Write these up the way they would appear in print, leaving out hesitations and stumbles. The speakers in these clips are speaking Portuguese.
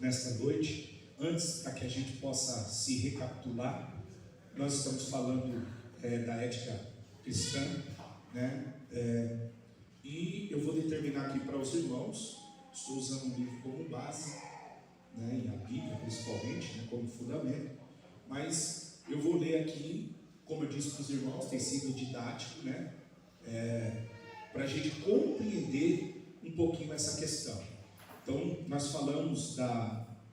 nesta noite. Antes, para que a gente possa se recapitular, nós estamos falando da ética cristã, né? E eu vou determinar aqui para os irmãos, estou usando um livro como base, né, e a Bíblia principalmente, né, como fundamento, mas eu vou ler aqui, como eu disse para os irmãos, tem sido didático, né, para a gente compreender um pouquinho essa questão. Então, nós falamos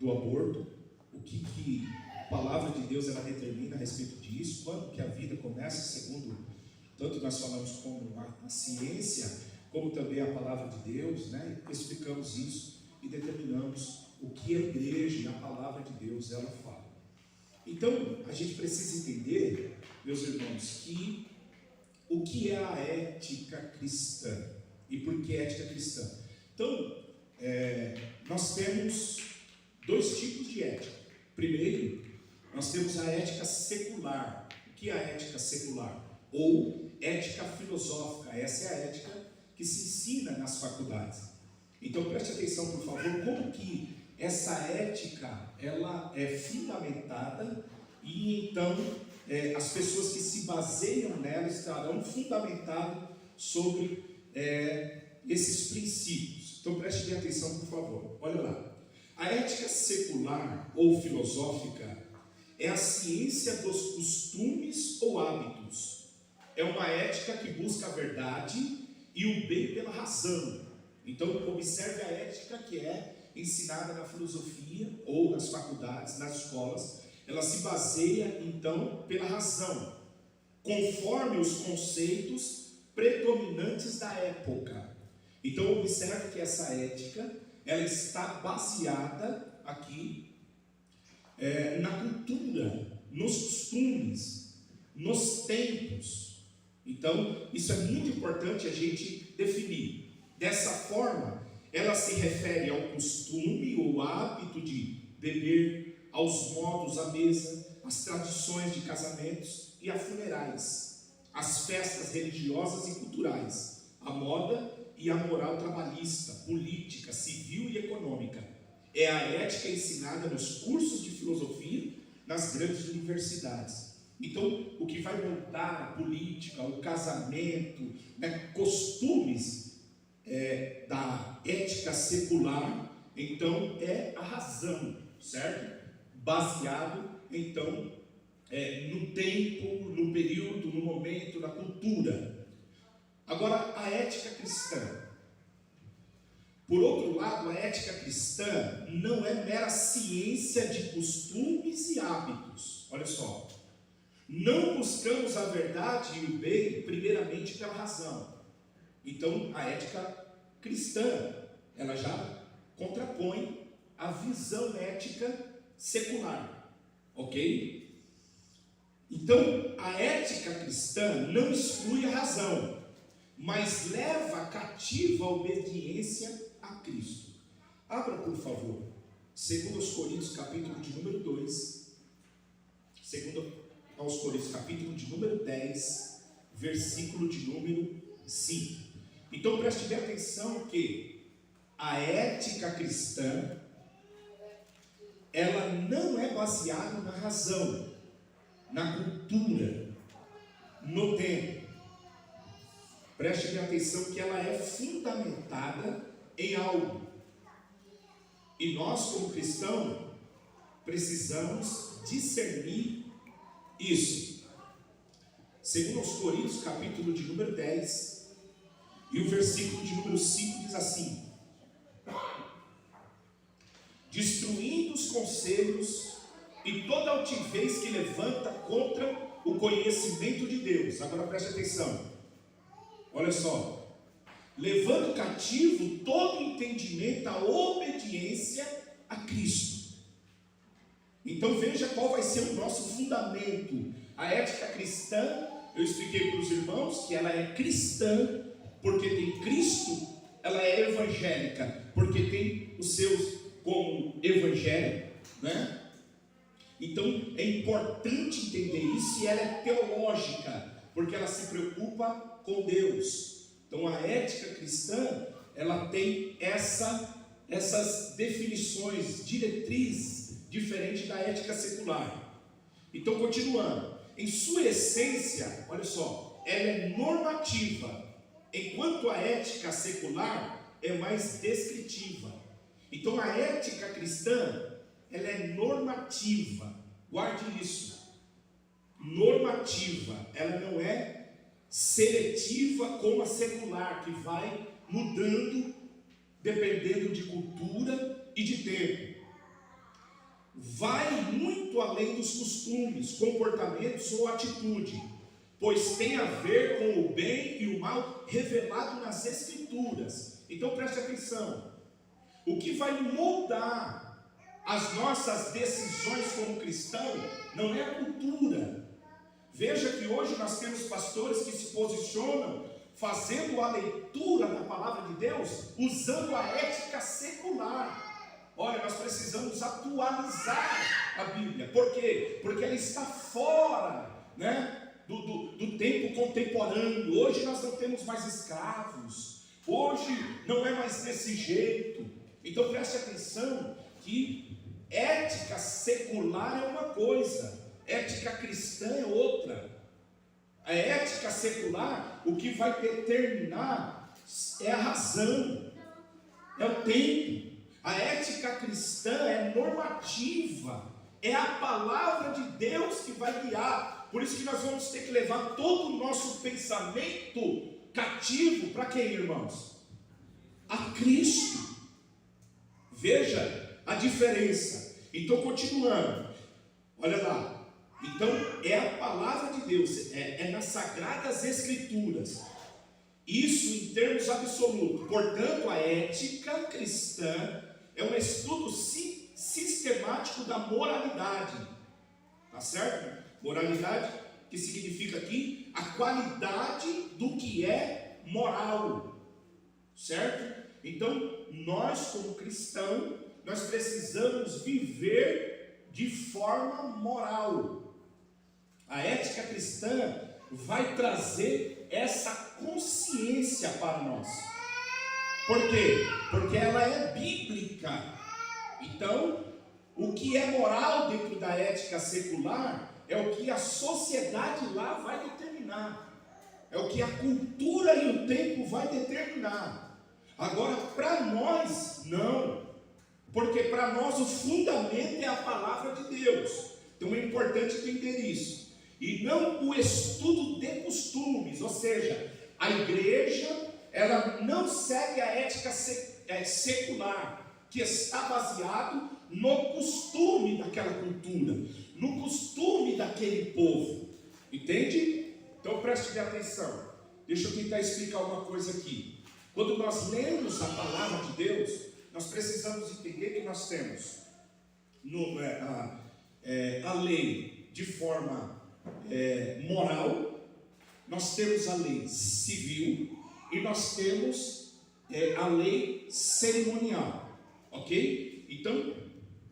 do aborto, o que a palavra de Deus ela determina a respeito disso, quando que a vida começa, segundo, tanto nós falamos como a ciência, como também a palavra de Deus, né? Explicamos isso e determinamos o que a igreja e a palavra de Deus ela fala. Então, a gente precisa entender, meus irmãos, que o que é a ética cristã e por que ética cristã. Então, nós temos dois tipos de ética. Primeiro, nós temos a ética secular. O que é a ética secular? Ou ética filosófica. Essa é a ética que se ensina nas faculdades. Então preste atenção, por favor, como que essa ética ela é fundamentada e então as pessoas que se baseiam nela estarão fundamentadas sobre esses princípios. Então preste bem atenção, por favor. Olha lá. A ética secular ou filosófica é a ciência dos costumes ou hábitos. É uma ética que busca a verdade e o bem pela razão. Então observe a ética que é ensinada na filosofia ou nas faculdades, nas escolas. Ela se baseia então pela razão, conforme os conceitos predominantes da época. Então observe que essa ética ela está baseada aqui na cultura, nos costumes, nos tempos. Então, isso é muito importante a gente definir. Dessa forma, ela se refere ao costume ou hábito de beber, aos modos à mesa, às tradições de casamentos e a funerais, às festas religiosas e culturais, à moda e a moral trabalhista, política, civil e econômica. É a ética ensinada nos cursos de filosofia nas grandes universidades. Então, o que vai moldar a política, o casamento, né, costumes da ética secular, então é a razão, certo? Baseado, então, no tempo, no período, no momento, na cultura. Agora, a ética cristã. Por outro lado, a ética cristã não é mera ciência de costumes e hábitos. Olha só. Não buscamos a verdade e o bem, primeiramente, pela razão. Então, a ética cristã, ela já contrapõe a visão ética secular. Ok? Então, a ética cristã não exclui a razão, mas leva cativa a obediência a Cristo. Abra, por favor, 2 Coríntios, capítulo de número 2, 2 aos Coríntios, capítulo de número 10, versículo de número 5. Então preste bem atenção que a ética cristã, ela não é baseada na razão, na cultura, no tempo. Preste bem atenção que ela é fundamentada em algo. E nós, como cristãos, precisamos discernir isso. Segundo aos Coríntios, capítulo de número 10, e o versículo de número 5 diz assim: destruindo os conselhos e toda altivez que levanta contra o conhecimento de Deus. Agora preste atenção. Olha só, levando cativo todo entendimento à obediência a Cristo. Então veja qual vai ser o nosso fundamento. A ética cristã, eu expliquei para os irmãos que ela é cristã, porque tem Cristo. Ela é evangélica, porque tem os seus como evangelho, né? Então é importante entender isso, e ela é teológica, porque ela se preocupa com Deus. Então a ética cristã, ela tem essa essas definições, diretrizes, diferente da ética secular. Então, continuando, em sua essência, olha só, ela é normativa, enquanto a ética secular é mais descritiva. Então, a ética cristã, ela é normativa, guarde isso, normativa, ela não é seletiva como a secular, que vai mudando dependendo de cultura e de tempo. Vai muito além dos costumes, comportamentos ou atitude, pois tem a ver com o bem e o mal revelado nas Escrituras. Então preste atenção, o que vai moldar as nossas decisões como cristão não é a cultura. Veja que hoje nós temos pastores que se posicionam fazendo a leitura da palavra de Deus usando a ética secular. Olha, nós precisamos atualizar a Bíblia. Por quê? Porque ela está fora, né, do tempo contemporâneo. Hoje nós não temos mais escravos. Hoje não é mais desse jeito. Então preste atenção que ética secular é uma coisa, ética cristã é outra. A ética secular, o que vai determinar é a razão, é o tempo. A ética cristã é normativa, é a palavra de Deus que vai guiar. Por isso que nós vamos ter que levar todo o nosso pensamento cativo para quem, irmãos? A Cristo. Veja a diferença. Então, continuando, olha lá. Então, é a palavra de Deus, é nas Sagradas Escrituras. Isso em termos absolutos. Portanto, a ética cristã é um estudo sistemático da moralidade. Tá certo? Moralidade, que significa aqui a qualidade do que é moral. Certo? Então, nós como cristãos, nós precisamos viver de forma moral. A ética cristã vai trazer essa consciência para nós. Por quê? Porque ela é bíblica. Então, o que é moral dentro da ética secular é o que a sociedade lá vai determinar. É o que a cultura e o tempo vai determinar. Agora, para nós, não. Porque para nós o fundamento é a palavra de Deus. Então é importante entender isso. E não o estudo de costumes, ou seja, a igreja, ela não segue a ética secular, que está baseado no costume daquela cultura, no costume daquele povo. Entende? Então preste atenção. Deixa eu tentar explicar uma coisa aqui. Quando nós lemos a palavra de Deus, nós precisamos entender que nós temos a lei de forma moral, nós temos a lei civil e nós temos a lei cerimonial, ok? Então,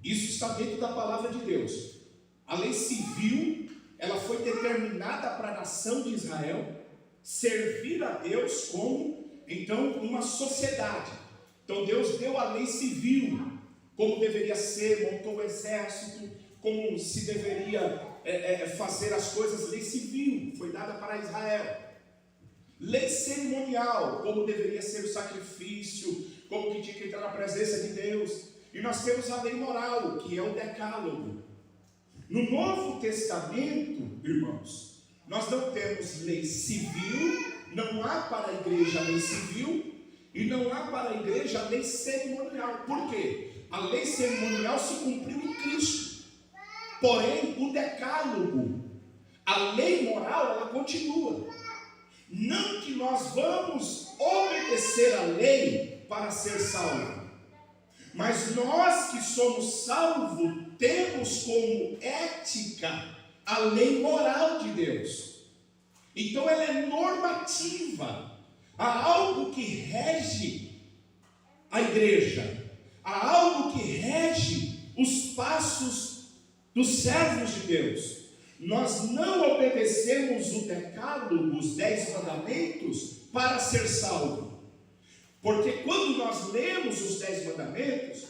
isso está dentro da palavra de Deus. A lei civil, ela foi determinada para a nação de Israel servir a Deus como, então, uma sociedade. Então Deus deu a lei civil, como deveria ser, montou o exército, como se deveria fazer as coisas. Lei civil foi dada para Israel. Lei cerimonial, como deveria ser o sacrifício, como que tinha que entrar na presença de Deus. E nós temos a lei moral, que é o decálogo. No Novo Testamento, irmãos, nós não temos lei civil, não há para a igreja lei civil, e não há para a igreja a lei cerimonial. Por quê? A lei cerimonial se cumpriu em Cristo. Porém, o decálogo, a lei moral, ela continua. Não que nós vamos obedecer a lei para ser salvo, mas nós que somos salvos temos como ética a lei moral de Deus. Então ela é normativa. Há algo que rege a igreja, há algo que rege os passos dos servos de Deus. Nós não obedecemos o decálogo, os 10 mandamentos, para ser salvo. Porque quando nós lemos os 10 mandamentos,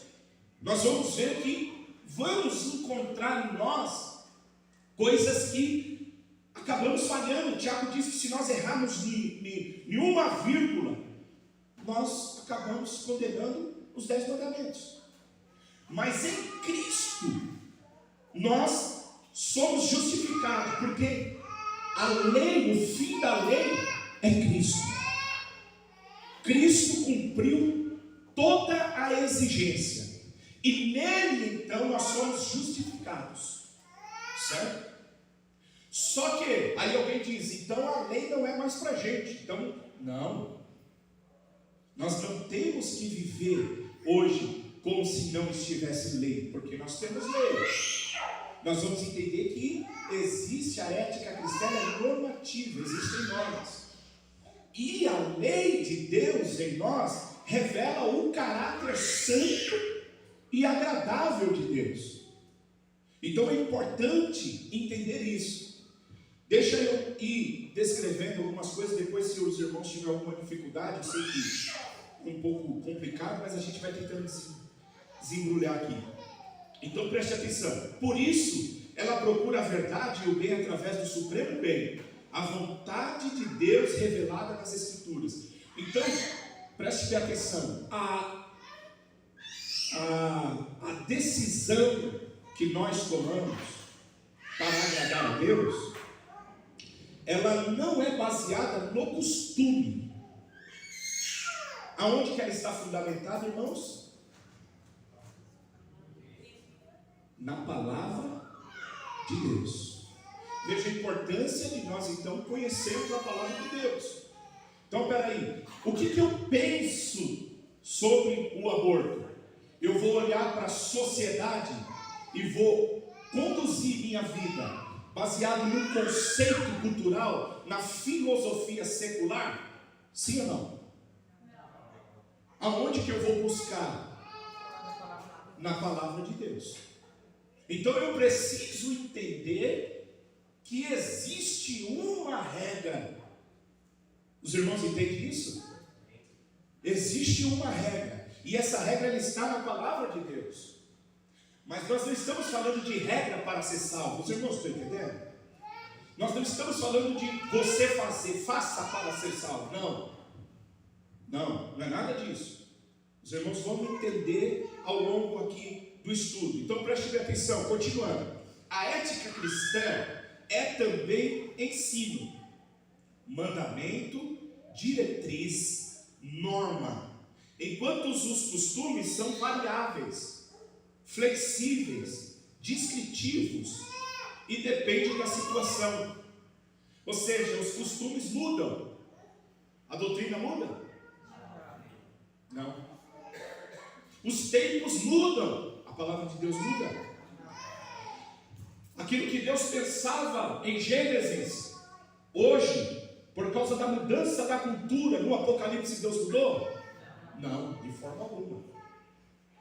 nós vamos ver que vamos encontrar em nós coisas que acabamos falhando. O Tiago diz que se nós errarmos em uma vírgula, nós acabamos condenando os 10 mandamentos. Mas em Cristo, nós somos justificados, porque a lei, o fim da lei é Cristo. Cristo cumpriu toda a exigência, e nele então nós somos justificados, certo? Só que, aí alguém diz, então a lei não é mais para a gente. Então, não, nós não temos que viver hoje como se não estivesse lei, porque nós temos lei. Nós vamos entender que existe a ética cristã, é normativa, existem normas. E a lei de Deus em nós revela o caráter santo e agradável de Deus. Então é importante entender isso. Deixa eu ir descrevendo algumas coisas, depois se os irmãos tiverem alguma dificuldade, eu sei que é um pouco complicado, mas a gente vai tentando desembrulhar aqui. Então preste atenção. Por isso, ela procura a verdade e o bem através do supremo bem, a vontade de Deus revelada nas Escrituras. Então, preste atenção. A decisão que nós tomamos para agradar a Deus, ela não é baseada no costume. Aonde que ela está fundamentada, irmãos? Na palavra de Deus. Veja a importância de nós então conhecermos a palavra de Deus. Então, peraí, o que eu penso sobre o aborto? Eu vou olhar para a sociedade e vou conduzir minha vida baseado no conceito cultural, na filosofia secular? Sim ou não? Aonde que eu vou buscar? Na palavra de Deus. Então eu preciso entender que existe uma regra. Os irmãos entendem isso? Existe uma regra. E essa regra ela está na palavra de Deus. Mas nós não estamos falando de regra para ser salvo. Os irmãos estão entendendo? Nós não estamos falando de você fazer, faça para ser salvo. Não é nada disso. Os irmãos vão entender ao longo aqui do estudo. Então preste atenção, continuando. A ética cristã é também ensino, mandamento, diretriz, norma. Enquanto os costumes são variáveis, flexíveis, descritivos e depende da situação. Ou seja, os costumes mudam. A doutrina muda? Não. Os tempos mudam. A palavra de Deus muda. Aquilo que Deus pensava em Gênesis, hoje, por causa da mudança da cultura, no Apocalipse Deus mudou? Não, de forma alguma.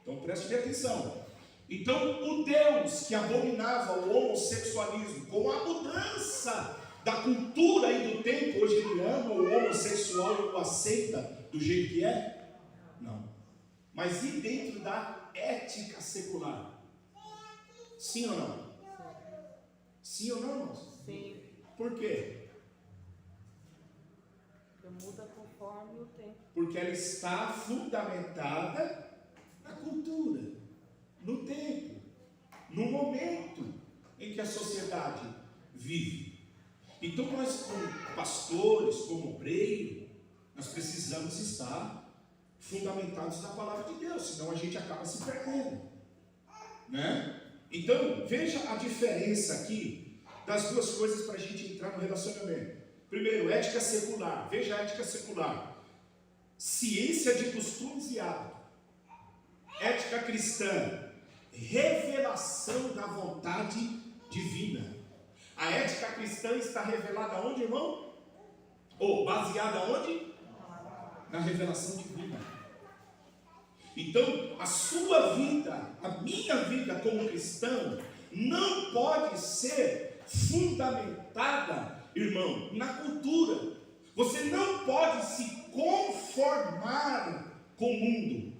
Então preste atenção. Então o Deus que abominava o homossexualismo, com a mudança da cultura e do tempo, hoje ele ama o homossexual e o aceita do jeito que é? Não. Mas e dentro da ética secular? Sim ou não? Sim ou não, irmãos? Sim. Por quê? Porque muda conforme o tempo. Porque ela está fundamentada na cultura, no tempo, no momento em que a sociedade vive. Então nós, como pastores, como obreiro, nós precisamos estar fundamentados na palavra de Deus, senão a gente acaba se perdendo, né? Então veja a diferença aqui das duas coisas para a gente entrar no relacionamento. Primeiro, ética secular. Veja a ética secular: ciência de costumes e hábitos. Ética cristã: revelação da vontade divina. A ética cristã está revelada onde, irmão? Ou baseada onde? Na revelação divina. Então, a sua vida, a minha vida como cristão, não pode ser fundamentada, irmão, na cultura. Você não pode se conformar com o mundo,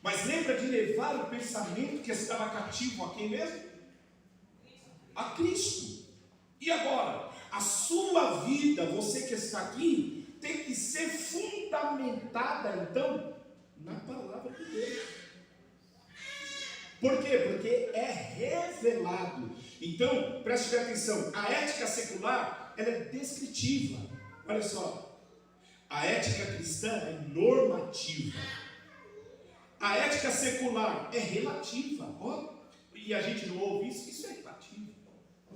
mas lembra de levar o pensamento que estava cativo a quem mesmo? A Cristo. E agora, a sua vida, você que está aqui, tem que ser fundamentada então na palavra de Deus. Por quê? Porque é revelado. Então, preste atenção, a ética secular, ela é descritiva. Olha só, a ética cristã é normativa. A ética secular é relativa. Ó, e a gente não ouve isso, isso é relativo.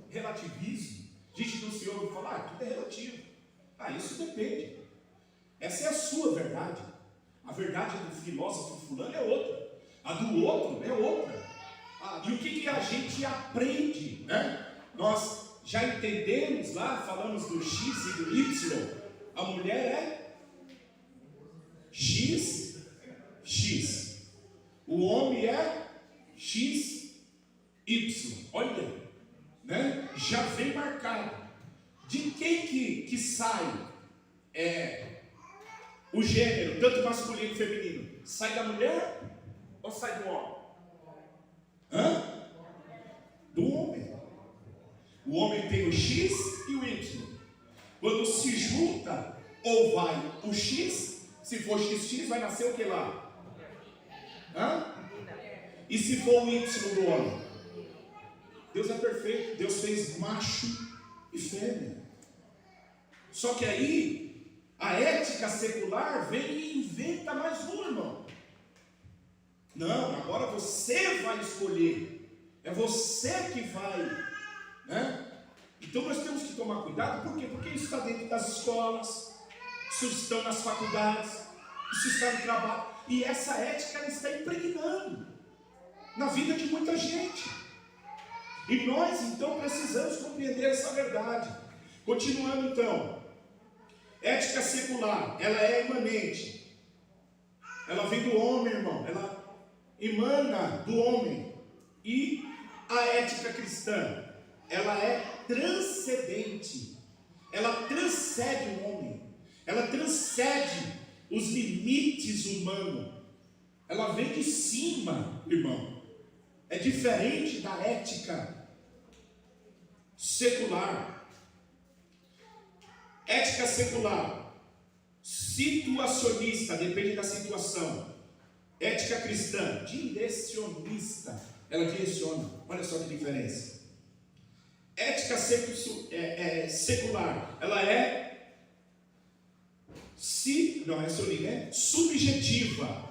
Relativismo. A gente não se ouve falar, tudo é relativo. Isso depende. Essa é a sua verdade. A verdade do filósofo fulano é outra. A do outro é outra. E o que a gente aprende, né? Nós já entendemos lá, falamos do X e do Y. A mulher é X. O homem é X, Y. Olha, né? Já vem marcado. De quem que sai o gênero, tanto masculino e feminino? Sai da mulher ou sai do homem? Do homem. O homem tem o X e o Y. Quando se junta, ou vai o X, se for XX, vai nascer o que lá? E se for o Y do homem? Deus é perfeito. Deus fez macho e fêmea. Só que aí, a ética secular vem e inventa mais um, irmão. Não, agora você vai escolher. É você que vai, né? Então nós temos que tomar cuidado. Por quê? Porque isso está dentro das escolas, isso está nas faculdades, isso está no trabalho. E essa ética ela está impregnando na vida de muita gente. E nós então precisamos compreender essa verdade. Continuando então, ética secular, ela é imanente. Ela vem do homem, irmão. Ela emana do homem. E a ética cristã, ela é transcendente. Ela transcende o homem. Ela transcende os limites humanos. Ela vem de cima, irmão. É diferente da ética secular. Ética secular, situacionista, depende da situação. Ética cristã, direcionista, ela direciona. Olha só que diferença. Ética secular, ela é subjetiva.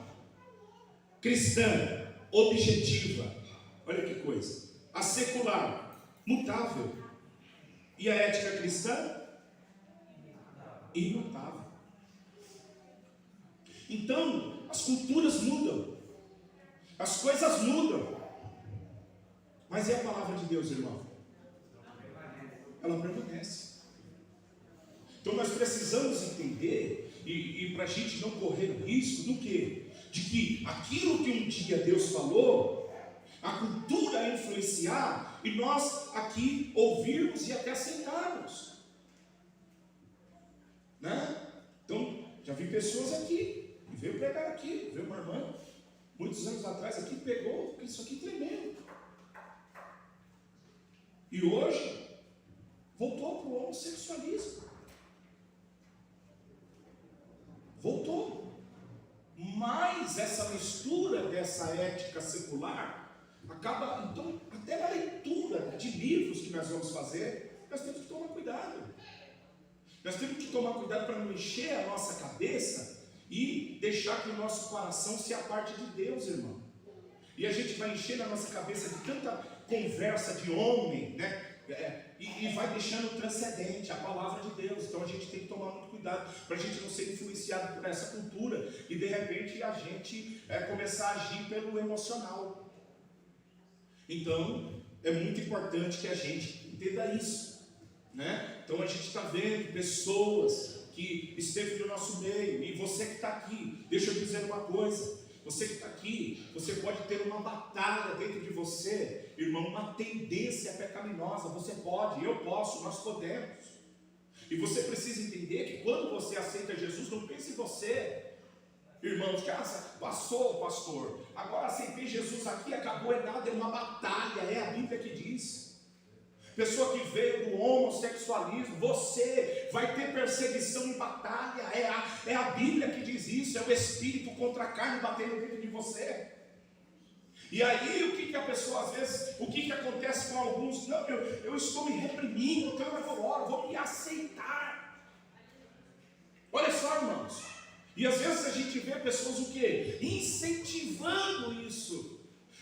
Cristã, objetiva. Olha que coisa. A secular, mutável. E a ética cristã? Imutável. Então, as culturas mudam. As coisas mudam. Mas é a palavra de Deus, irmão. Ela permanece. Então nós precisamos entender, e para a gente não correr o risco do quê? De que aquilo que um dia Deus falou, a cultura influenciar, e nós aqui ouvirmos e até aceitarmos. Né? Então, já vi pessoas aqui, que veio pregar aqui, veio uma irmã, muitos anos atrás aqui, pegou isso aqui tremendo. E hoje, voltou para o homossexualismo. Voltou. Mas essa mistura dessa ética secular acaba, então, até na leitura de livros que nós vamos fazer, nós temos que tomar cuidado. Nós temos que tomar cuidado para não encher a nossa cabeça e deixar que o nosso coração se aparte de Deus, irmão. E a gente vai encher a nossa cabeça de tanta conversa de homem, né? E vai deixando transcendente a palavra de Deus. Então a gente tem que tomar muito cuidado para a gente não ser influenciado por essa cultura e de repente a gente começar a agir pelo emocional. Então é muito importante que a gente entenda isso, né? Então a gente está vendo pessoas que esteve no nosso meio, e você que está aqui, deixa eu dizer uma coisa. Você que está aqui, você pode ter uma batalha dentro de você, irmão, uma tendência pecaminosa. Você pode, eu posso, nós podemos. E você precisa entender que quando você aceita Jesus, não pense em você, irmãos, que passou, pastor, agora aceitei Jesus aqui, acabou, é nada, é uma batalha, é a Bíblia que diz. Pessoa que veio do homossexualismo, você vai ter perseguição e batalha, é a Bíblia que diz isso, é o espírito contra a carne batendo dentro de você. E aí o que a pessoa, às vezes, o que acontece com alguns? Não, eu estou me reprimindo, então eu vou me aceitar. Olha só, irmãos, e às vezes a gente vê pessoas o quê? Incentivando isso.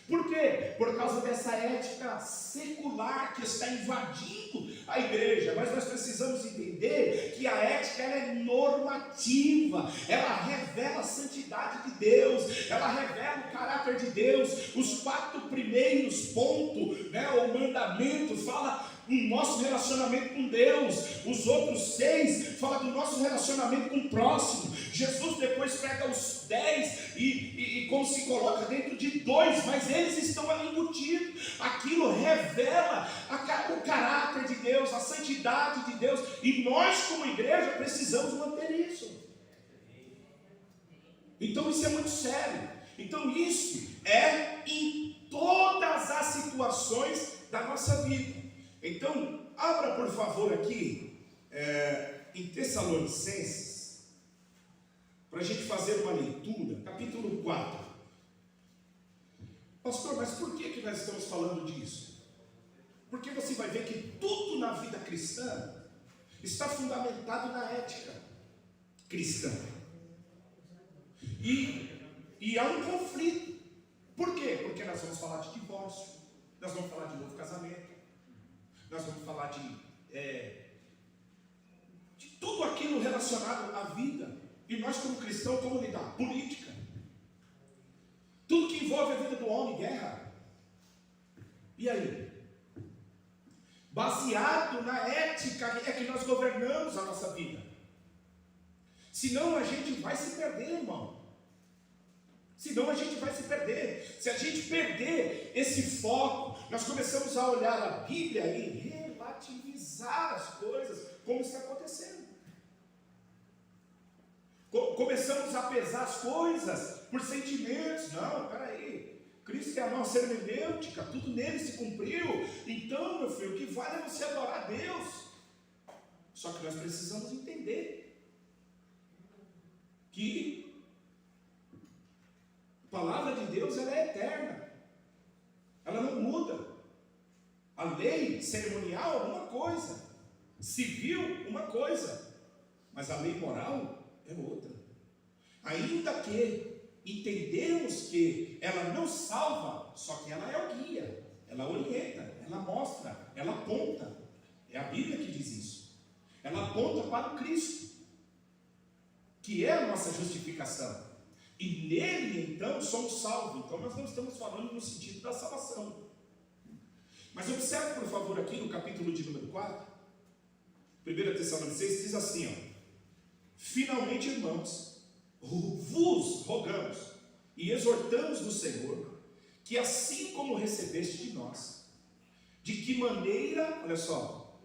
Por quê? Por causa dessa ética secular que está invadindo a igreja. Mas nós precisamos entender que a ética ela é normativa, ela revela a santidade de Deus, ela revela o caráter de Deus. Os 4 primeiros pontos, ou mandamentos, fala do nosso relacionamento com Deus. Os outros 6 falam do nosso relacionamento com o próximo. Jesus depois pega os 10 e como se coloca dentro de 2, mas eles estão ali embutidos. Aquilo revela o caráter de Deus, a santidade de Deus, e nós como igreja precisamos manter isso. Então isso é muito sério. Então isso é em todas as situações da nossa vida. Então abra por favor aqui em Tessalonicenses, para a gente fazer uma leitura, capítulo 4. Pastor, mas por que nós estamos falando disso? Porque você vai ver que tudo na vida cristã está fundamentado na ética cristã. E há um conflito. Por quê? Porque nós vamos falar de divórcio, nós vamos falar de novo casamento, nós vamos falar de tudo aquilo relacionado à vida. E nós como cristãos, como lidar? Política. Tudo que envolve a vida do homem, guerra. E aí? Baseado na ética é que nós governamos a nossa vida. Senão a gente vai se perder, irmão. Senão a gente vai se perder. Se a gente perder esse foco, nós começamos a olhar a Bíblia e relativizar as coisas, como está acontecendo. Começamos a pesar as coisas por sentimentos. Não, peraí, Cristo é a nossa hermenêutica, tudo nele se cumpriu. Então, meu filho, o que vale é você adorar a Deus. Só que nós precisamos entender que a palavra de Deus ela é eterna, ela não muda. A lei cerimonial é uma coisa, civil uma coisa, mas a lei moral é outra. Ainda que entendemos que ela não salva, só que ela é o guia, ela orienta, ela mostra, ela aponta. É a Bíblia que diz isso. Ela aponta para o Cristo, que é a nossa justificação. E nele então somos salvos. Então nós não estamos falando no sentido da salvação. Mas observe por favor aqui no capítulo de número 4, 1 Tessalonicenses diz assim, finalmente, irmãos, vos rogamos e exortamos no Senhor, que assim como recebeste de nós, de que maneira, olha só,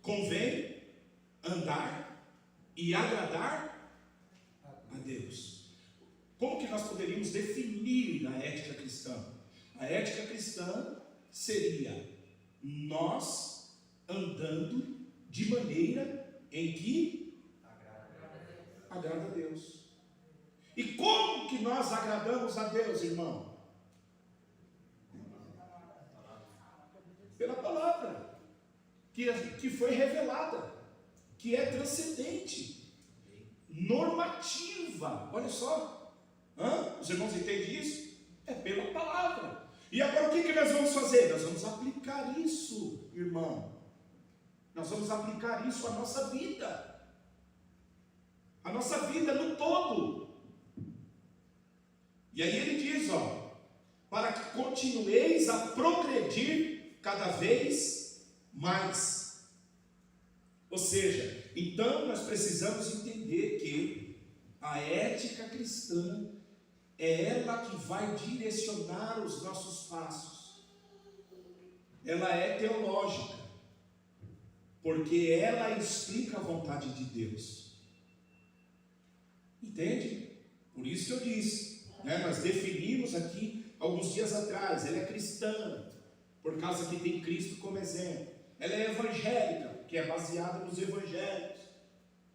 convém andar e agradar a Deus. Como que nós poderíamos definir a ética cristã? A ética cristã seria nós andando de maneira em que agrada a Deus. E como que nós agradamos a Deus, irmão? Pela palavra que foi revelada, que é transcendente, normativa. Olha só, os irmãos entendem isso? É pela palavra. E agora o que nós vamos fazer? Nós vamos aplicar isso, irmão. Nós vamos aplicar isso à nossa vida. A nossa vida no todo. E aí ele diz, para que continueis a progredir cada vez mais. Ou seja, então nós precisamos entender que a ética cristã é ela que vai direcionar os nossos passos. Ela é teológica. porque ela explica a vontade de Deus. Entende? Por isso que eu disse, né? Nós definimos aqui alguns dias atrás, ela é cristã, por causa que tem Cristo como exemplo. Ela é evangélica, que é baseada nos evangelhos.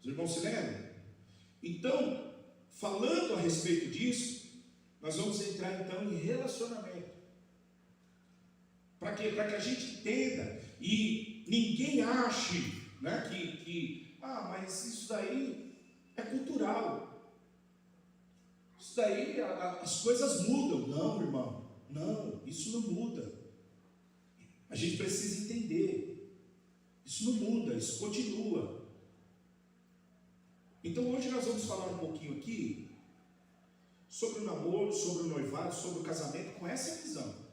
Os irmãos se lembram? Então, falando a respeito disso, nós vamos entrar então em relacionamento. Para quê? Para que a gente entenda e ninguém ache, né, mas isso daí é cultural. Isso daí as coisas mudam. Não, irmão, não, isso não muda. A gente precisa entender. Isso não muda, isso continua. Então hoje nós vamos falar um pouquinho aqui sobre o namoro, sobre o noivado, sobre o casamento, com essa visão.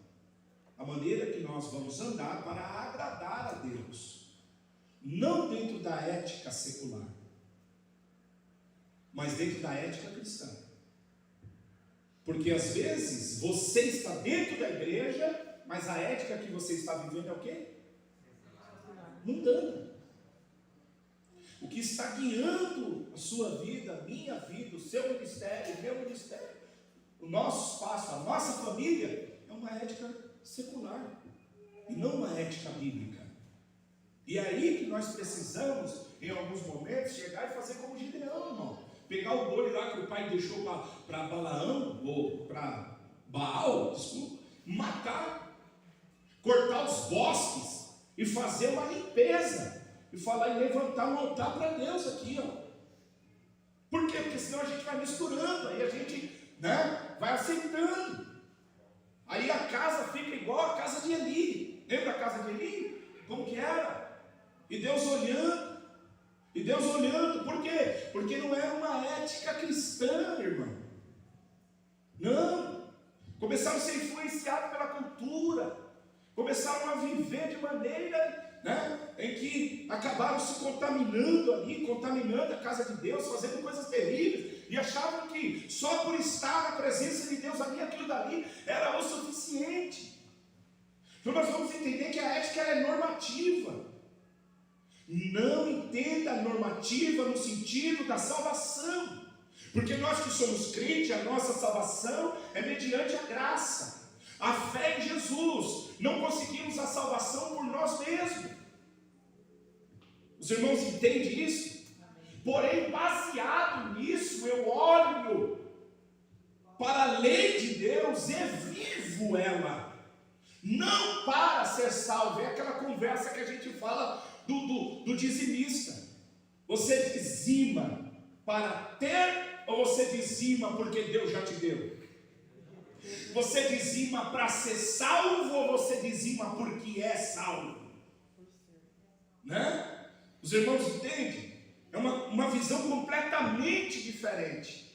A maneira que nós vamos andar para agradar a Deus. Não dentro da ética secular, mas dentro da ética cristã. Porque às vezes você está dentro da igreja, mas a ética que você está vivendo é o quê? Mundana. O que está guiando a sua vida, a minha vida, o seu ministério, o meu ministério, o nosso espaço, a nossa família, é uma ética secular e não uma ética bíblica. E é aí que nós precisamos, em alguns momentos, chegar e fazer como Gideão, irmão. Pegar o boi lá que o pai deixou para Balaão, ou para Baal, desculpa, matar, cortar os bosques e fazer uma limpeza. E falar e levantar um altar para Deus aqui, ó. Por quê? Porque senão a gente vai misturando, aí a gente, né, vai aceitando. Aí a casa fica igual a casa de Eli. Lembra a casa de Eli? Como que era? E Deus olhando. Por quê? Porque não era uma ética cristã, irmão. Não. Começaram a ser influenciados pela cultura. Começaram a viver de maneira, né, em que acabaram se contaminando ali, contaminando a casa de Deus, fazendo coisas terríveis, e achavam que só por estar na presença de Deus ali, aquilo dali era o suficiente. Então nós vamos entender que a ética é normativa. Não entenda a normativa no sentido da salvação, porque nós que somos crentes, a nossa salvação é mediante a graça, a fé em Jesus. Não conseguimos a salvação por nós mesmos. Os irmãos entendem isso? Porém, baseado nisso, eu olho para a lei de Deus e vivo ela. Não para ser salvo. É aquela conversa que a gente fala do dizimista. Você dizima para ter, ou você dizima porque Deus já te deu? Você dizima para ser salvo, ou você dizima porque é salvo? Né? Os irmãos entendem? É uma visão completamente diferente.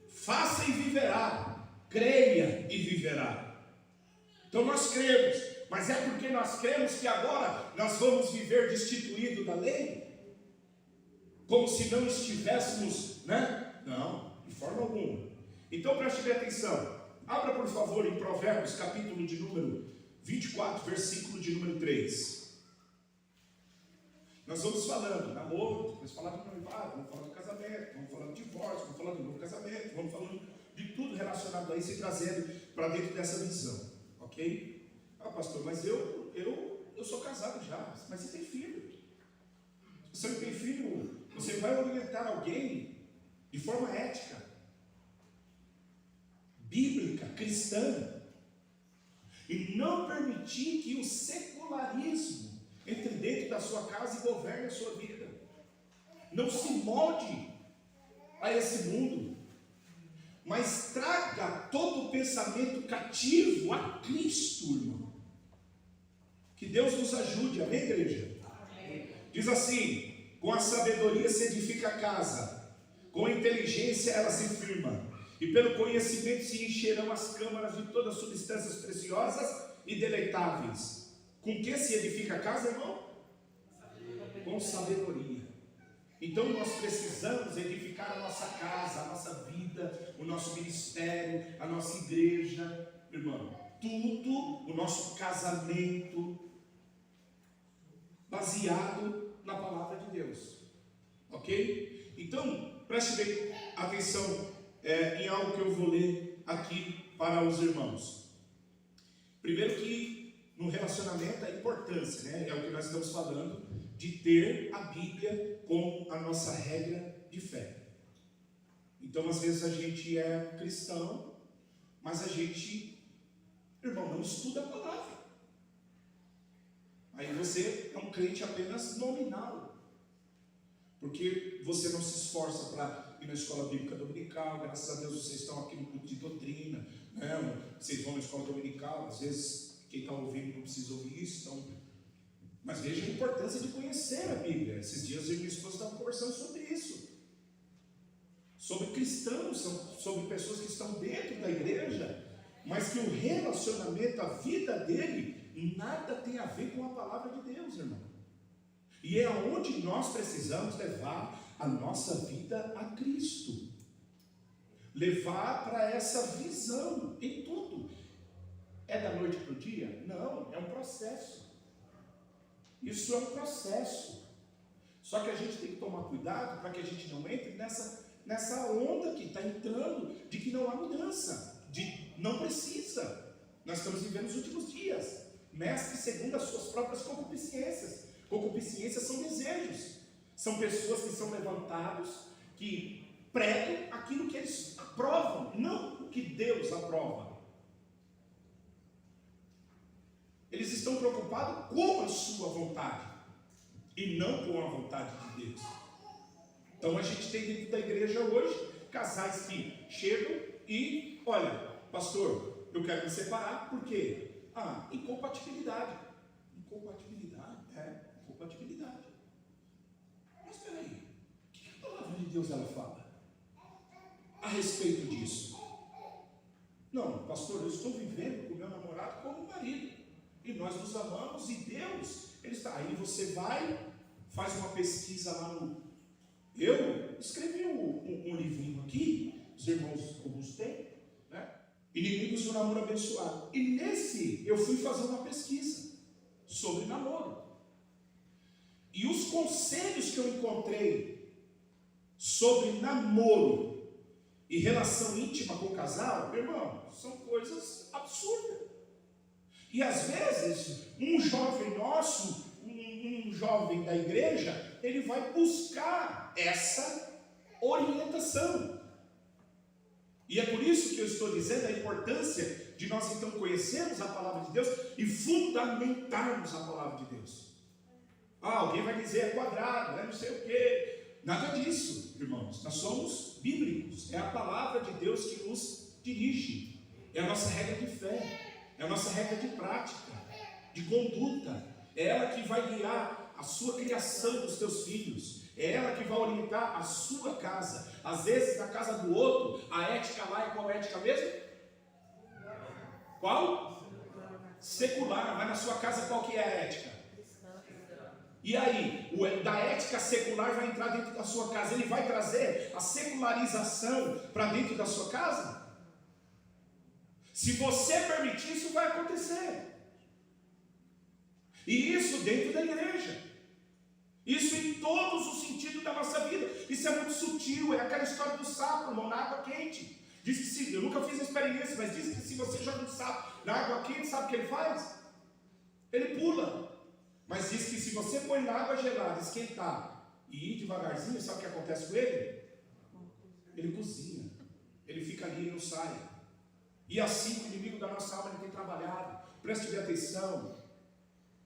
Faça e viverá, creia e viverá. Então nós cremos, mas é porque nós cremos que agora nós vamos viver destituído da lei? Como se não estivéssemos, né? Não, de forma alguma. Então preste bem atenção. Abra por favor em Provérbios, capítulo de número 24, versículo de número 3. Nós vamos falando namoro, depois falar do noivado, vamos falar do casamento, vamos falar do divórcio, vamos falar do novo casamento, vamos falando de tudo relacionado a isso e trazendo para dentro dessa visão, ok? Ah, pastor, mas eu sou casado já, mas você tem filho. Se você não tem filho, você vai orientar alguém de forma ética, bíblica, cristã, e não permitir que o secularismo entre dentro da sua casa e governe a sua vida. Não se molde a esse mundo, mas traga todo o pensamento cativo a Cristo, irmão. Que Deus nos ajude, amém, igreja? Amém. Diz assim: com a sabedoria se edifica a casa, com a inteligência ela se firma, e pelo conhecimento se encherão as câmaras de todas as substâncias preciosas e deleitáveis. Com que se edifica a casa, irmão? Com sabedoria. Então nós precisamos edificar a nossa casa, a nossa vida, o nosso ministério, a nossa igreja, irmão. Tudo, o nosso casamento, baseado na palavra de Deus. Ok? Então, preste bem atenção em algo que eu vou ler aqui para os irmãos. Primeiro que no relacionamento a importância, né? É o que nós estamos falando, de ter a Bíblia como a nossa regra de fé. Então, às vezes a gente é cristão, mas a gente, irmão, não estuda a palavra. Aí você é um crente apenas nominal, porque você não se esforça para ir na escola bíblica dominical. Graças a Deus vocês estão aqui no culto de doutrina, né? Vocês vão na escola dominical, às vezes quem está ouvindo não precisa ouvir isso, então... Mas veja a importância de conhecer a Bíblia. Esses dias eu e minha esposa estavam conversando sobre isso, sobre cristãos, sobre pessoas que estão dentro da igreja, mas que o relacionamento, a vida dele, nada tem a ver com a palavra de Deus, irmão. E é onde nós precisamos levar a nossa vida a Cristo, levar para essa visão em tudo. É da noite para o dia? Não, é um processo. Isso é um processo. Só que a gente tem que tomar cuidado para que a gente não entre nessa onda que está entrando, de que não há mudança, de não precisa. Nós estamos vivendo os últimos dias. Mestre segundo as suas próprias concupiscências. Concupiscências são desejos. São pessoas que são levantados, que pregam aquilo que eles aprovam, não o que Deus aprova. Eles estão preocupados com a sua vontade e não com a vontade de Deus. Então a gente tem dentro da igreja hoje casais que chegam e, olha, pastor, eu quero me separar, por quê? Incompatibilidade. Incompatibilidade, incompatibilidade. Mas peraí, o que a palavra de Deus ela fala a respeito disso? Não, pastor, eu estou vivendo com o meu namorado como marido. E nós nos amamos e Deus, Ele está. Aí você vai, faz uma pesquisa lá no... Eu escrevi um livrinho aqui, os irmãos alguns têm, né? Inimigos do Namoro Abençoado. E nesse eu fui fazer uma pesquisa sobre namoro. E os conselhos que eu encontrei sobre namoro e relação íntima com o casal, meu irmão, são coisas absurdas. E às vezes, um jovem nosso, um jovem da igreja, ele vai buscar essa orientação. E é por isso que eu estou dizendo a importância de nós então conhecermos a palavra de Deus e fundamentarmos a palavra de Deus. Alguém vai dizer é quadrado, não sei o quê. Nada disso, irmãos. Nós somos bíblicos. É a palavra de Deus que nos dirige. É a nossa regra de fé. É a nossa regra de prática, de conduta. É ela que vai guiar a sua criação dos teus filhos. É ela que vai orientar a sua casa. Às vezes, na casa do outro, a ética lá é qual ética mesmo? Qual? Secular. Mas na sua casa, qual que é a ética? E aí, da ética secular vai entrar dentro da sua casa. Ele vai trazer a secularização para dentro da sua casa? Se você permitir, isso vai acontecer. E isso dentro da igreja. Isso em todos os sentidos da nossa vida. Isso é muito sutil. É aquela história do sapo, irmão, na água quente. Diz que se, eu nunca fiz a experiência, mas diz que se você joga um sapo na água quente, sabe o que ele faz? Ele pula. Mas diz que se você põe na água gelada, esquentar e ir devagarzinho, sabe o que acontece com ele? Ele cozinha. Ele fica ali e não sai. E assim o inimigo da nossa alma ele tem trabalhado. Preste bem atenção.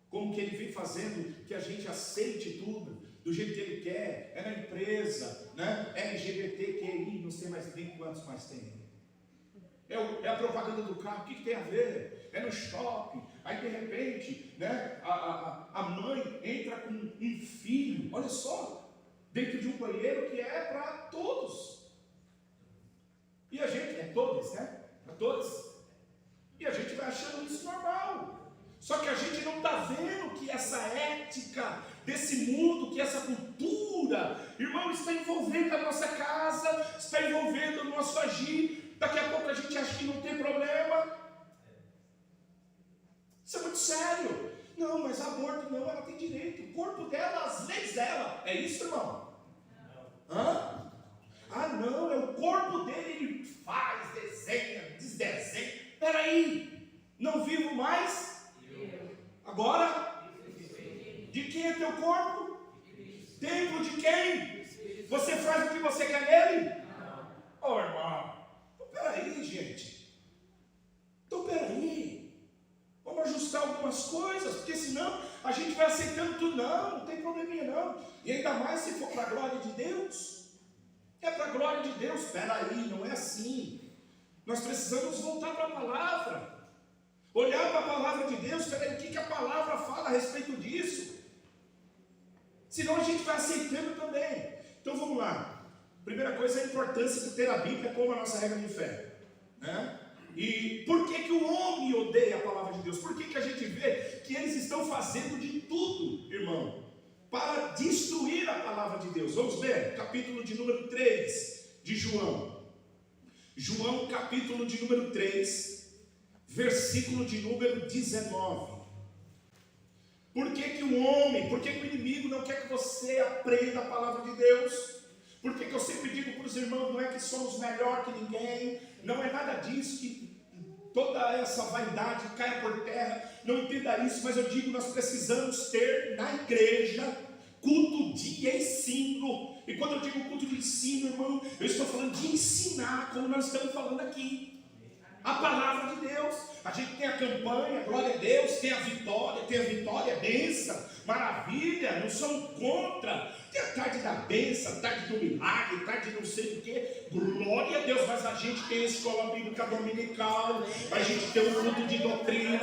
Como que ele vem fazendo que a gente aceite tudo do jeito que ele quer. É na empresa, né? LGBTQI, não sei mais nem quantos mais tem. É a propaganda do carro, o que tem a ver? É no shopping. Aí de repente, né, a mãe entra com um filho, olha só, dentro de um banheiro que é para todos. E a gente, é todos, né? Para todos. E a gente vai achando isso normal. Só que a gente não está vendo que essa ética desse mundo, que essa cultura, irmão, está envolvendo a nossa casa, está envolvendo o nosso agir. Daqui a pouco a gente acha que não tem problema. Isso é muito sério. Não, mas aborto não, ela tem direito. O corpo dela, as leis dela. É isso, irmão? Hã? Ah, não, é o corpo dele, ele faz, desenha, desdesenha. Peraí, não vivo mais? Agora? De quem é teu corpo? Templo de quem? Você faz o que você quer nele? Oh, irmão, então peraí, gente. Então peraí. Vamos ajustar algumas coisas, porque senão a gente vai aceitando tudo. Não tem probleminha não. E ainda mais se for para a glória de Deus. É para a glória de Deus. Espera aí, não é assim. Nós precisamos voltar para a palavra. Olhar para a palavra de Deus. Espera aí, o que a palavra fala a respeito disso? Senão a gente vai aceitando também. Então vamos lá. Primeira coisa é a importância de ter a Bíblia como a nossa regra de fé. Né? E por que o homem odeia a palavra de Deus? Por que a gente vê que eles estão fazendo de tudo, irmão, para destruir a palavra de Deus? Vamos ver, capítulo de número 3 de João. João, capítulo de número 3, versículo de número 19. Por que o homem, por que o inimigo não quer que você aprenda a palavra de Deus? Por que eu sempre digo para os irmãos, não é que somos melhor que ninguém, não é nada disso, que toda essa vaidade caia por terra, não entenda isso, mas eu digo, nós precisamos ter na igreja culto de ensino. E quando eu digo culto de ensino, irmão, eu estou falando de ensinar, como nós estamos falando aqui, a palavra de Deus. A gente tem a campanha, glória a Deus, tem a vitória, bênção, maravilha, não sou contra. Tem a tarde da bênção, a tarde do milagre, tarde de não sei o que, glória a Deus, mas a gente tem a escola bíblica dominical, a gente tem um culto de doutrina,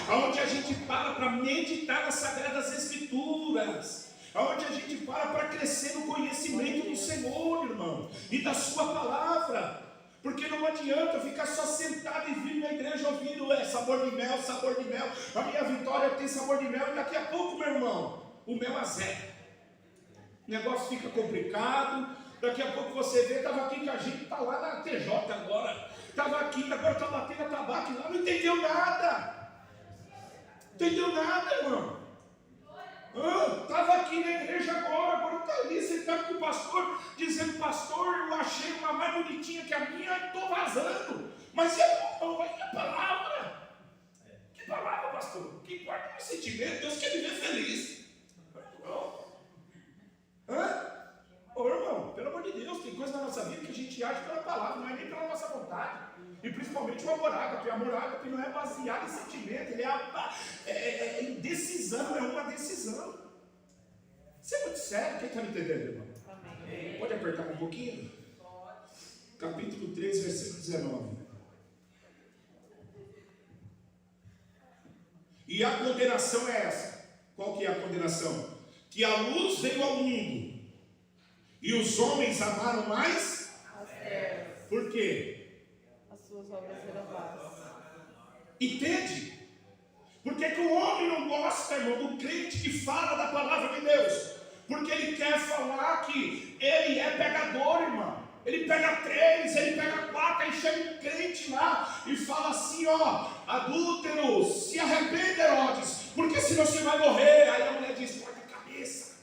aonde a gente para meditar nas Sagradas Escrituras, aonde a gente para crescer no conhecimento do Senhor, irmão, e da sua palavra. Porque não adianta ficar só sentado e vir na igreja ouvindo sabor de mel, sabor de mel. A minha vitória tem sabor de mel e daqui a pouco, meu irmão, o mel azeda. O negócio fica complicado. Daqui a pouco você vê, estava aqui que a gente está lá na TJ agora. Estava aqui, agora está batendo a tabaco lá, não entendeu nada. Entendeu nada, irmão. Estava aqui na igreja agora está ali sentado com o pastor, dizendo, pastor, eu achei uma mais bonitinha que a minha e estou vazando. Mas é a palavra. Que palavra, pastor? O que importa é o sentimento, Deus quer me ver feliz. Irmão, pelo amor de Deus, tem coisa na nossa vida que a gente age pela palavra, não é nem pela nossa vontade. E principalmente o amor ágape. O amor ágape não é baseado em sentimento, ele é indecisão, é uma decisão. Isso é muito sério, quem está me entendendo, irmão? Amém. Pode apertar um pouquinho? Capítulo 3, versículo 19. E a condenação é essa. Qual que é a condenação? Que a luz veio ao mundo e os homens amaram mais as trevas. Por quê? As suas obras eram más. Entende? Por que o homem não gosta, irmão, do crente que fala da palavra de Deus? Porque ele quer falar que ele é pegador, irmão. Ele pega 3, ele pega 4, aí chega um crente lá e fala assim, adúlteros, se arrependa, Herodes, porque senão você vai morrer. Aí a mulher diz, corta a cabeça,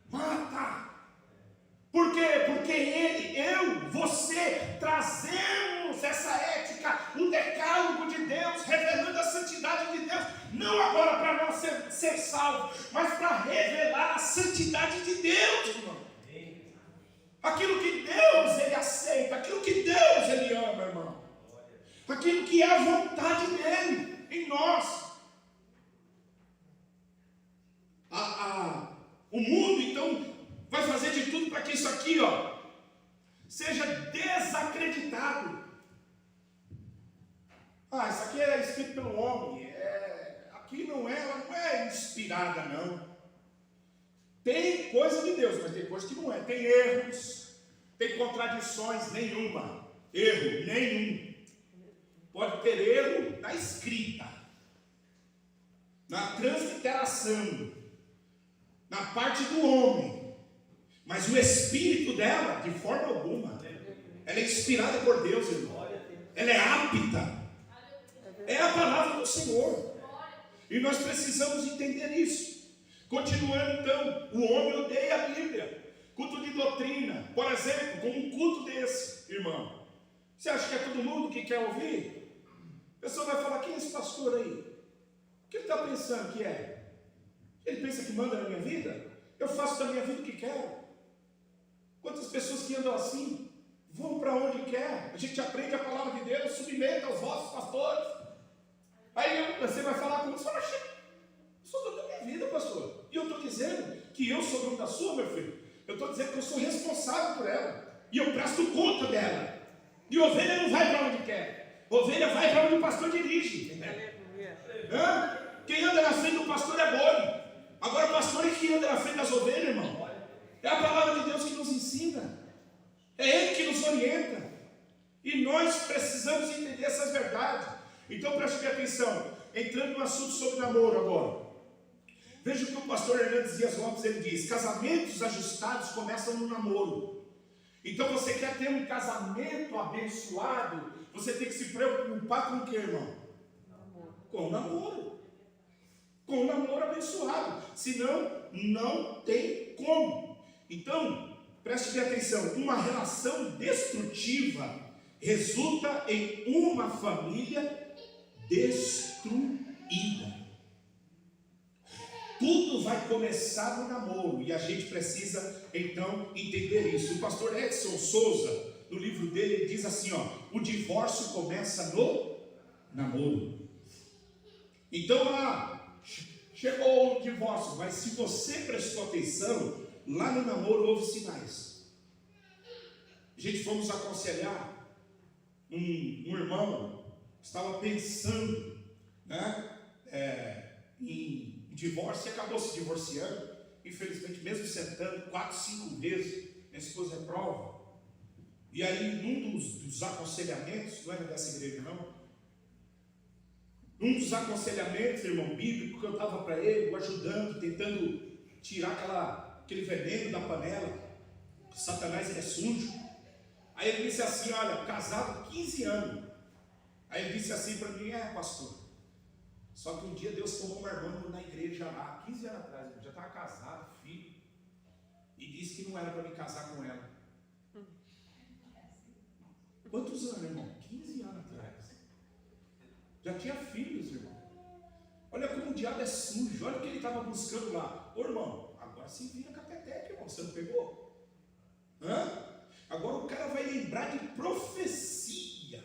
mata. Por quê? Porque você trazemos essa ética, o decálogo de Deus, revelando a santidade de Deus, não agora para nós ser salvos, mas para revelar a santidade de Deus, irmão. Aquilo que Deus ele aceita, aquilo que Deus ele ama, irmão. Aquilo que é a vontade dele em nós. O mundo então vai fazer de tudo para que isso aqui, seja desacreditado. Isso aqui é escrito pelo homem. Aqui ela não é inspirada, não. Tem coisa de Deus, mas tem coisa que não é. Tem erros, tem contradições, nenhuma. Erro, nenhum. Pode ter erro na escrita, na transliteração, na parte do homem. Mas o espírito dela, de forma alguma, ela é inspirada por Deus, irmão. Ela é apta. É a palavra do Senhor. E nós precisamos entender isso. Continuando então, o homem odeia a Bíblia. Culto de doutrina, por exemplo, como um culto desse, irmão. Você acha que é todo mundo que quer ouvir? A pessoa vai falar, quem é esse pastor aí? O que ele está pensando que é? Ele pensa que manda na minha vida? Eu faço da minha vida o que quero. Quantas pessoas que andam assim, vão para onde quer, a gente aprende a palavra de Deus, submeta aos vossos pastores. Aí você vai falar comigo, você fala, eu sou dono da minha vida, pastor. E eu estou dizendo que eu sou dono da sua, meu filho. Eu estou dizendo que eu sou responsável por ela. E eu presto conta dela. E ovelha não vai para onde quer. Ovelha vai para onde o pastor dirige. Quem anda na frente do pastor é boi. Agora o pastor é que anda na frente das ovelhas, irmão. É a palavra de Deus que nos ensina. É Ele que nos orienta. E nós precisamos entender essas verdades. Então preste atenção. Entrando no assunto sobre namoro agora. Veja o que o pastor Hernandes Dias Lopes ele diz: casamentos ajustados começam no namoro. Então você quer ter um casamento abençoado, você tem que se preocupar com o que, irmão? Com o namoro. Com o namoro abençoado. Senão, não tem como. Então, preste bem atenção: uma relação destrutiva resulta em uma família destruída. Tudo vai começar no namoro, e a gente precisa então entender isso. O pastor Edson Souza, no livro dele, ele diz assim, ó: o divórcio começa no namoro. Então chegou o divórcio, mas se você prestou atenção, lá no namoro houve sinais. A gente fomos aconselhar um irmão que estava pensando, né, em divórcio, e acabou se divorciando, infelizmente, mesmo sentando 4, 5 vezes, minha esposa reprova. E aí, num dos aconselhamentos, não era dessa igreja não, num dos aconselhamentos, irmão, bíblico, que eu estava para ele, ajudando, tentando tirar aquele veneno da panela, que Satanás ele é sujo. Aí ele disse assim, olha, casado 15 anos, aí ele disse assim para mim, pastor, só que um dia Deus tomou uma irmã na igreja lá, 15 anos atrás, eu já estava casado, filho, e disse que não era para me casar com ela. Quantos anos, irmão? 15 anos atrás. Já tinha filhos, irmão. Olha como o diabo é sujo, olha o que ele estava buscando lá. Ô irmão, agora se vira com a peteca, irmão, você não pegou? Agora o cara vai lembrar de profecia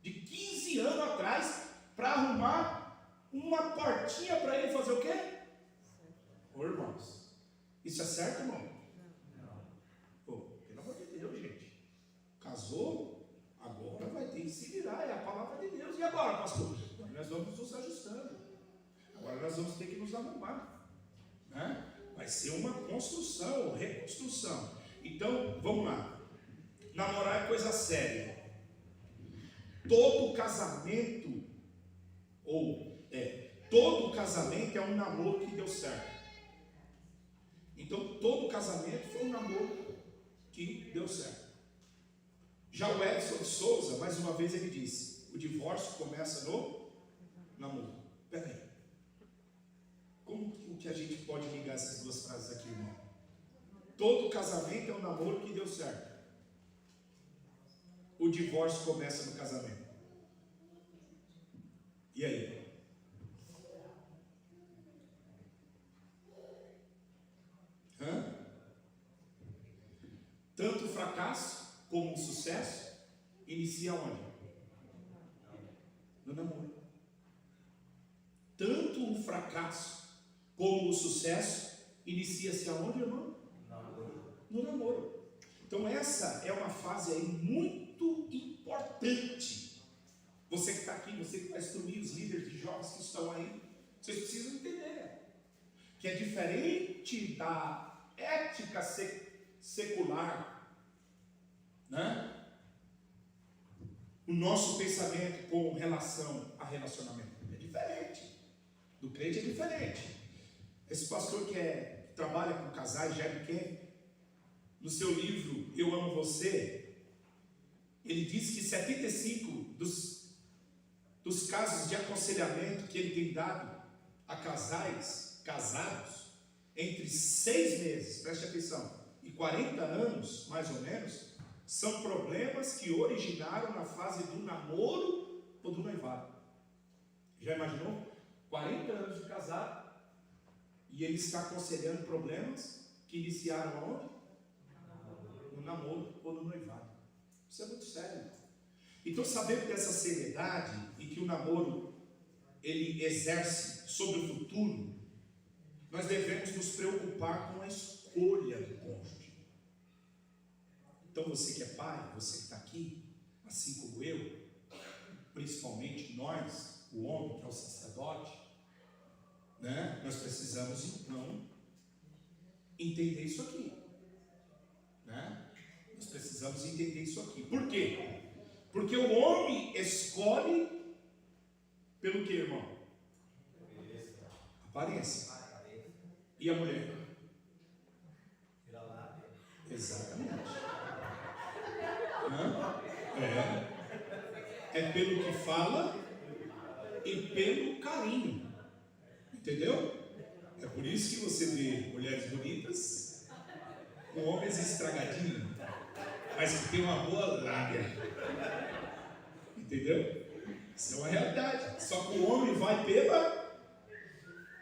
de 15 anos atrás para arrumar uma portinha para ele fazer o quê? Ô irmãos, isso é certo, irmão? Não. Pô, pelo amor de Deus, gente. Casou, agora vai ter que se virar, é a palavra de Deus. E agora, pastor? Nós vamos nos ajustando. Agora nós vamos ter que nos arrumar, né? Vai ser uma construção, reconstrução. Então, vamos lá. Namorar é coisa séria. Todo casamento, todo casamento é um namoro que deu certo. Então, todo casamento foi um namoro que deu certo. Já o Edson de Souza, mais uma vez ele disse, o divórcio começa no namoro. Peraí. Como que a gente pode ligar essas duas frases aqui, irmão? Todo casamento é um namoro que deu certo. O divórcio começa no casamento. E aí? Tanto o fracasso como o sucesso inicia onde? No namoro. Tanto o fracasso como o sucesso inicia-se aonde, irmão? No namoro. Então essa é uma fase aí muito importante. Você que está aqui, você que vai instruir os líderes de jovens que estão aí, vocês precisam entender que é diferente da ética secular, né? O nosso pensamento com relação a relacionamento é diferente. Do crente é diferente. Esse pastor que trabalha com casais, Jerry Kemp, no seu livro Eu Amo Você, ele diz que 75 dos casos de aconselhamento que ele tem dado a casais casados entre 6 meses, preste atenção, e 40 anos, mais ou menos, são problemas que originaram na fase do namoro ou do noivado. Já imaginou? 40 anos de casado e ele está aconselhando problemas que iniciaram aonde? No namoro ou no noivado. Isso é muito sério. Então, sabendo dessa seriedade e que o namoro ele exerce sobre o futuro, nós devemos nos preocupar com a escolha do cônjuge. Então, você que é pai, você que está aqui, assim como eu, principalmente nós, o homem que é o sacerdote, né? Nós precisamos então entender isso aqui, né? Nós precisamos entender isso aqui. Por quê? Porque o homem escolhe pelo que, irmão? Aparência. E a mulher? Exatamente. É pelo que fala e pelo carinho. Entendeu? É por isso que você vê mulheres bonitas com homens estragadinhos, mas que tem uma boa lábia. Entendeu? Isso é uma realidade. Só que o homem vai pela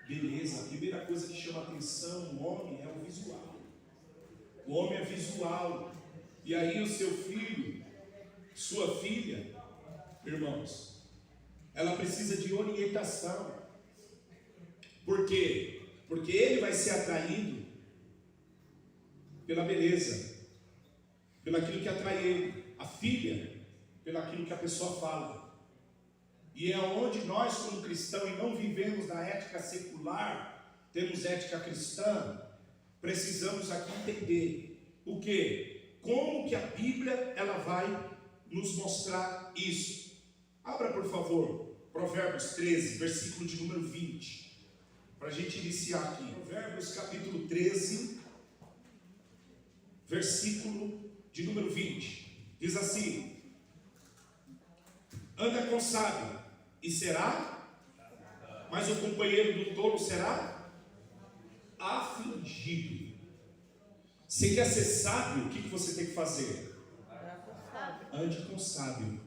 beleza. A primeira coisa que chama atenção no homem é o visual. O homem é visual. E aí o seu filho, sua filha, irmãos, ela precisa de orientação. Por quê? Porque ele vai ser atraído pela beleza, pelo aquilo que atrai ele. A filha, pelo aquilo que a pessoa fala. E é onde nós, como cristãos, e não vivemos na ética secular, temos ética cristã, precisamos aqui entender o quê? Como que a Bíblia ela vai nos mostrar isso. Abra, por favor, Provérbios 13, versículo de número 20. Para a gente iniciar aqui. Provérbios capítulo 13, versículo de número 20. Diz assim: anda com sábio, e será, mas o companheiro do tolo será afligido. Você quer ser sábio? O que você tem que fazer? Ande com sábio.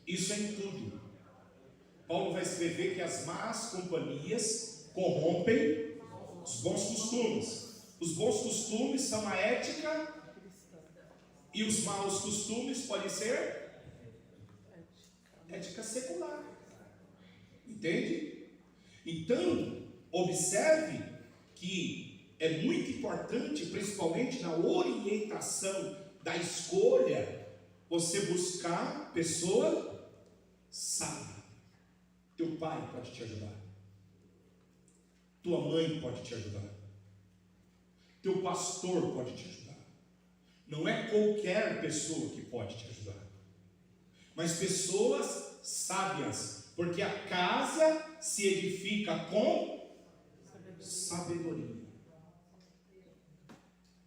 Isso é em tudo. Paulo vai escrever que as más companhias corrompem os bons costumes. Os bons costumes são a ética, e os maus costumes podem ser ética secular. Entende? Então, observe que é muito importante, principalmente na orientação da escolha, você buscar pessoa sábia. Teu pai pode te ajudar. Tua mãe pode te ajudar. Teu pastor pode te ajudar. Não é qualquer pessoa que pode te ajudar, mas pessoas sábias, porque a casa se edifica com sabedoria.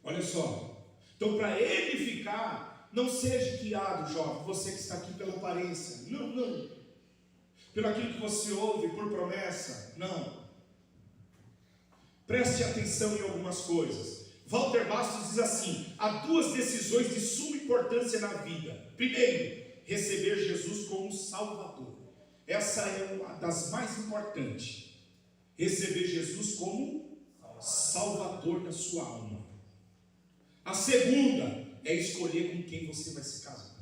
Olha só. Então, para edificar, não seja guiado, jovem, você que está aqui pela aparência. Não. Pelo aquilo que você ouve por promessa. Não. Preste atenção em algumas coisas. Walter Bastos diz assim: há 2 decisões de suma importância na vida. Primeiro, receber Jesus como Salvador. Essa é uma das mais importantes. Receber Jesus como Salvador da sua alma. A segunda é escolher com quem você vai se casar.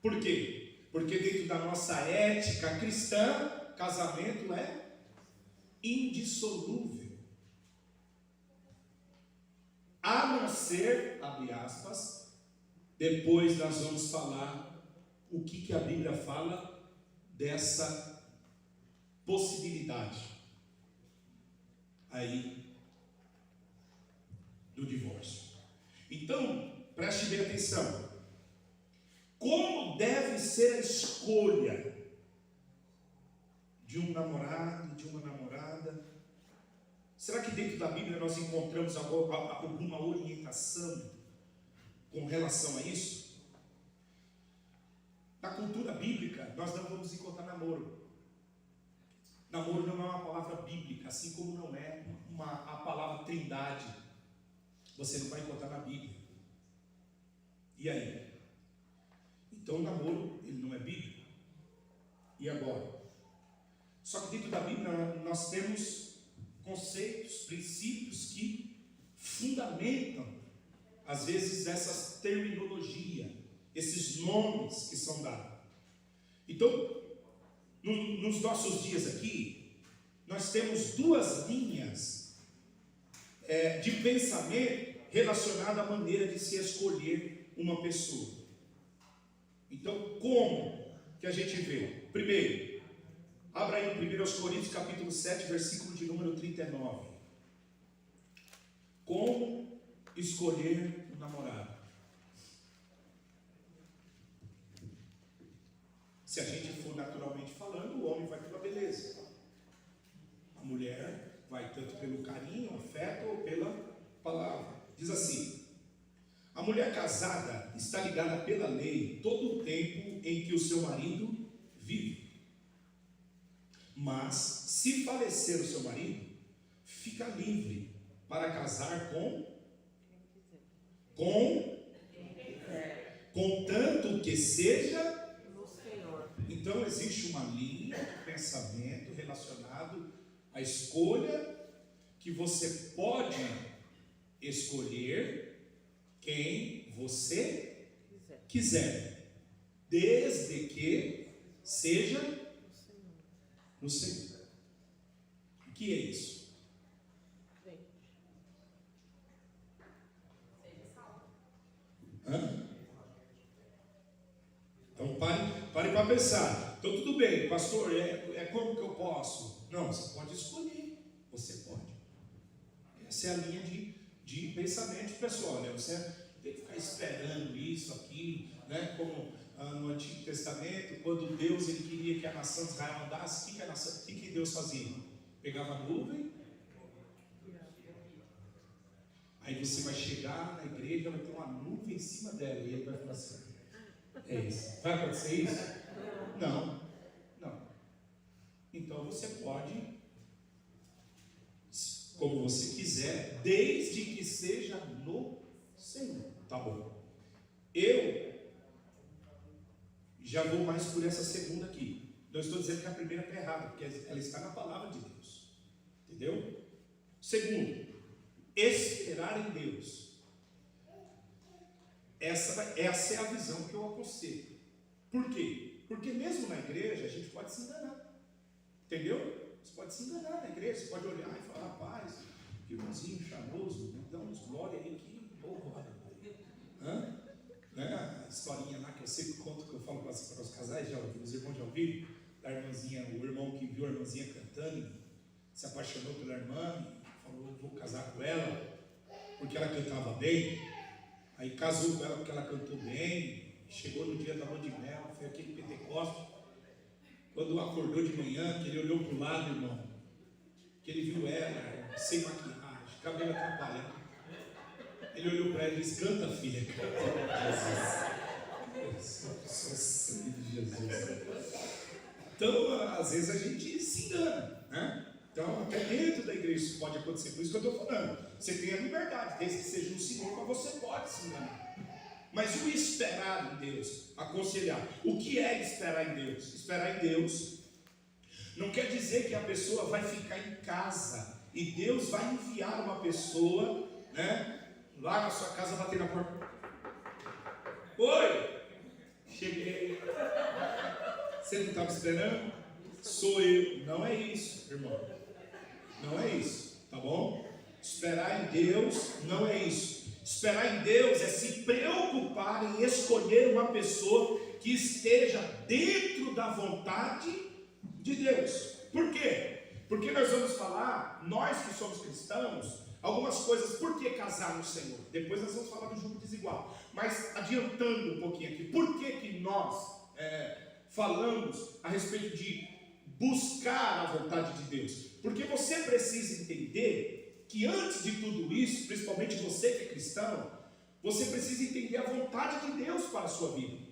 Por quê? Porque dentro da nossa ética cristã, casamento é indissolúvel. A não ser, abre aspas, depois nós vamos falar o que a Bíblia fala dessa possibilidade aí do divórcio. Então, preste bem atenção. Como deve ser a escolha de um namorado, de uma namorada? Será que dentro da Bíblia nós encontramos alguma orientação com relação a isso? Na cultura bíblica, nós não vamos encontrar namoro. Namoro não é uma palavra bíblica, assim como não é a palavra trindade. Você não vai encontrar na Bíblia. E aí? Então o namoro, ele não é bíblico. E agora? Só que dentro da Bíblia nós temos conceitos, princípios que fundamentam, às vezes, essa terminologia, esses nomes que são dados. Então, nos nossos dias aqui, nós temos duas linhas de pensamento relacionada à maneira de se escolher uma pessoa. Então, como que a gente vê? Primeiro, abra aí em 1 Coríntios capítulo 7, versículo de número 39. Como escolher um namorado? Se a gente for naturalmente falando, o homem vai pela beleza. A mulher vai tanto pelo carinho, afeto ou pela palavra. Diz assim: a mulher casada está ligada pela lei todo o tempo em que o seu marido vive. Mas, se falecer o seu marido, fica livre para casar contanto que seja. Então existe uma linha de pensamento relacionado à escolha, que você pode escolher quem você quiser, desde que seja no Senhor. O que é isso? Então pare para pensar. Então tudo bem, pastor, como que eu posso? Não, você pode escolher. Você pode. Essa é a linha de pensamento pessoal, né? Você tem que ficar esperando isso, aquilo, né? Como no Antigo Testamento, quando Deus ele queria que a nação de Israel andasse, o que Deus fazia? Pegava a nuvem. Aí você vai chegar na igreja, vai ter uma nuvem em cima dela, e ele vai falar assim: é isso. Vai acontecer isso? Não. Então você pode, como você quiser, desde que seja no Senhor. Tá bom. Eu já vou mais por essa segunda aqui. Não estou dizendo que a primeira está errada, porque ela está na palavra de Deus. Entendeu? Segundo, esperar em Deus. Essa é a visão que eu aconselho. Por quê? Porque mesmo na igreja a gente pode se enganar. Entendeu? Você pode se enganar na igreja. Você pode olhar e falar: rapaz, que irmãozinho charmoso, dá uns glória aí, que horror. Né? A historinha lá que eu sempre conto, que eu falo para os casais, os irmãos já ouviram, da irmãzinha, o irmão que viu a irmãzinha cantando, e se apaixonou pela irmã, e falou: vou casar com ela, porque ela cantava bem. Aí casou com ela porque ela cantou bem. Chegou no dia da lua de mel, foi aquele Pentecostes. Quando acordou de manhã, que ele olhou para o lado, irmão, que ele viu ela sem maquiagem, cabelo atrapalhado. Ele olhou para ela e disse: canta, filha, canta. Jesus. Então, às vezes a gente se engana, né? Então, até dentro da igreja isso pode acontecer. Por isso que eu estou falando. Você tem a liberdade, desde que seja no Senhor, mas você pode se enganar. Mas o esperar em Deus, aconselhar. O que é esperar em Deus? Esperar em Deus não quer dizer que a pessoa vai ficar em casa e Deus vai enviar uma pessoa, né, lá na sua casa, bater na porta. Oi, cheguei. Você não estava esperando? Sou eu. Não é isso, irmão. Não é isso, tá bom? Esperar em Deus não é isso. Esperar em Deus é se preocupar em escolher uma pessoa que esteja dentro da vontade de Deus. Por quê? Porque nós vamos falar, nós que somos cristãos, algumas coisas. Por que casar no Senhor? Depois nós vamos falar do julgo desigual. Mas adiantando um pouquinho aqui, por que nós falamos a respeito de buscar a vontade de Deus? Porque você precisa entender que antes de tudo isso, principalmente você que é cristão, você precisa entender a vontade de Deus para a sua vida.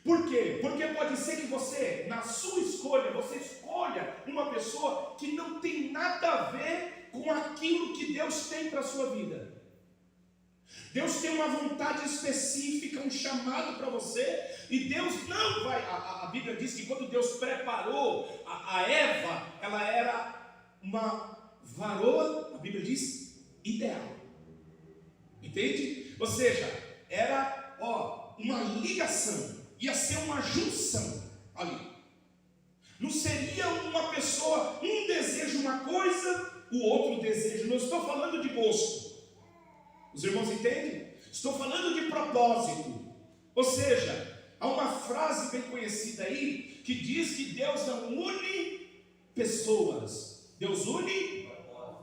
Por quê? Porque pode ser que você, na sua escolha, você escolha uma pessoa que não tem nada a ver com aquilo que Deus tem para a sua vida. Deus tem uma vontade específica, um chamado para você, e Deus não vai. A Bíblia diz que quando Deus preparou a Eva, ela era uma varoa, a Bíblia diz, ideal. Entende? Ou seja, era uma ligação, ia ser uma junção ali. Não seria uma pessoa, um deseja uma coisa, o outro deseja. Não estou falando de gosto. Os irmãos entendem? Estou falando de propósito. Ou seja, há uma frase bem conhecida aí que diz que Deus não une pessoas, Deus une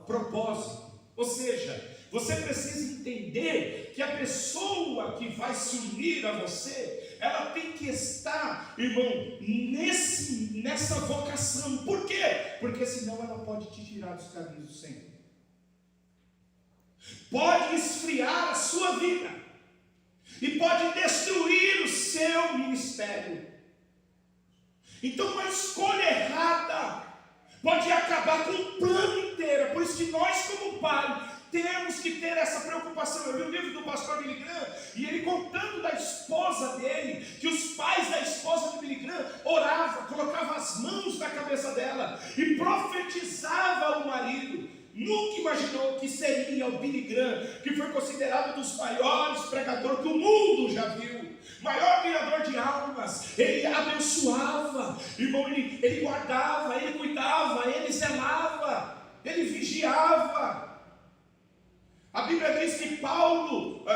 propósito. Ou seja, você precisa entender que a pessoa que vai se unir a você, ela tem que estar, irmão, nessa vocação. Por quê? Porque senão ela pode te tirar dos caminhos do Senhor. Pode esfriar a sua vida e pode destruir o seu ministério. Então uma escolha errada pode acabar com o plano inteiro. Por isso que nós, como pai, temos que ter essa preocupação. Eu vi o livro do pastor Billy Graham, e ele contando da esposa dele, que os pais da esposa de Billy Graham oravam, colocavam as mãos na cabeça dela e profetizava o marido. Nunca imaginou que seria o Billy Graham, que foi considerado um dos maiores pregadores que o mundo já viu, maior ganhador de almas. Ele abençoava, irmão, ele guardava, ele cuidava, ele zelava, ele vigiava. A Bíblia diz que Paulo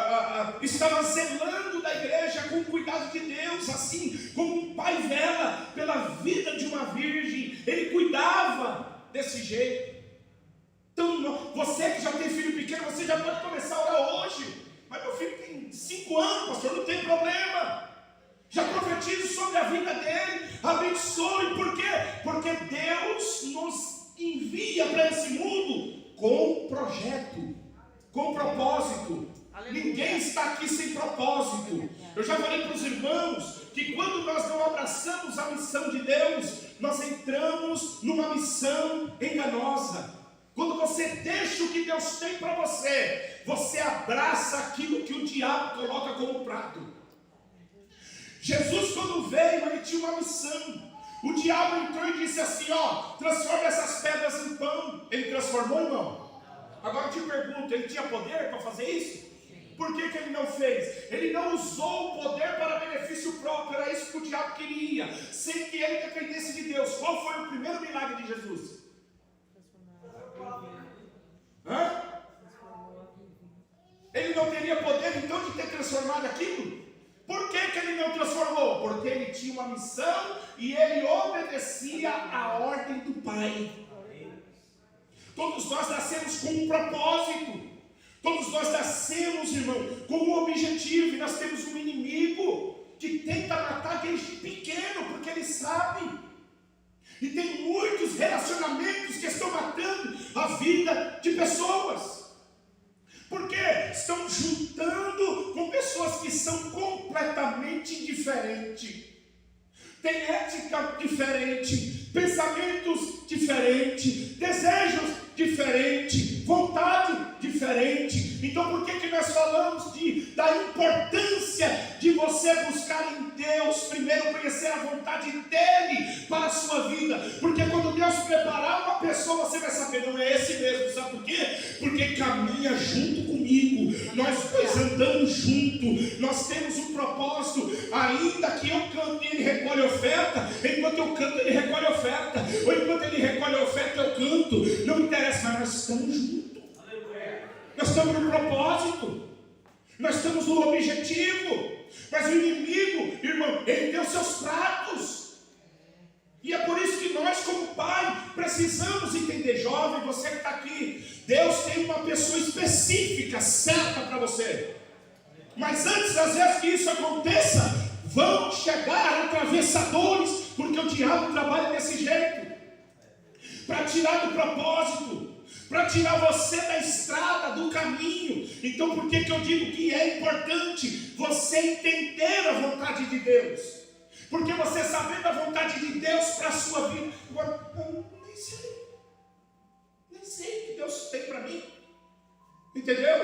estava zelando da igreja com o cuidado de Deus, assim como um pai vela pela vida de uma virgem. Ele cuidava desse jeito. Então, você que já tem filho pequeno, você já pode começar a orar hoje. Mas meu filho tem 5 anos, pastor, não tem problema. Já profetizo sobre a vida dele, abençoe. Por quê? Porque Deus nos envia para esse mundo com um projeto, com propósito. Aleluia. Ninguém está aqui sem propósito. Eu já falei para os irmãos que quando nós não abraçamos a missão de Deus, nós entramos numa missão enganosa. Quando você deixa o que Deus tem para você, você abraça aquilo que o diabo coloca como prato. Jesus, quando veio, ele tinha uma missão. O diabo entrou e disse assim, transforma essas pedras em pão. Ele transformou, irmão? Agora eu te pergunto, ele tinha poder para fazer isso? Por que ele não fez? Ele não usou o poder para benefício próprio. Era isso que o diabo queria, sem que ele dependesse de Deus. Qual foi o primeiro milagre de Jesus? Ele não teria poder então de ter transformado aquilo? Por que ele não transformou? Porque ele tinha uma missão e ele obedecia à ordem do Pai. Todos nós nascemos com um propósito. Todos nós nascemos, irmão, com um objetivo. E nós temos um inimigo que tenta matar desde pequeno, porque ele sabe. E tem muitos relacionamentos que estão matando a vida de pessoas. Porque estão juntando com pessoas que são completamente diferentes. Tem ética diferente, pensamentos diferentes, desejos diferentes, vontade diferente. Então por que nós falamos da importância de você buscar em Deus, primeiro conhecer a vontade dEle para a sua vida? Porque quando Deus preparar uma pessoa, você vai saber, não é esse mesmo. Sabe por quê? Porque caminha junto comigo, nós dois andamos juntos, nós temos um propósito. Ainda que eu cante, ele recolhe oferta. Enquanto eu canto, ele recolhe oferta. Ou enquanto ele recolhe oferta, eu canto. Não interessa, mas nós estamos juntos. Nós estamos no propósito. Nós estamos no objetivo. Mas o inimigo, irmão, ele tem os seus pratos. E é por isso que nós, como pai, precisamos entender. Jovem, você que está aqui, Deus tem uma pessoa específica, certa para você. Mas antes, às vezes, que isso aconteça, vão chegar atravessadores, porque o diabo trabalha desse jeito, para tirar do propósito, para tirar você da estrada, do caminho. Então por que eu digo que é importante você entender a vontade de Deus? Porque você sabendo a vontade de Deus para a sua vida, agora, eu nem sei o que Deus tem para mim. Entendeu?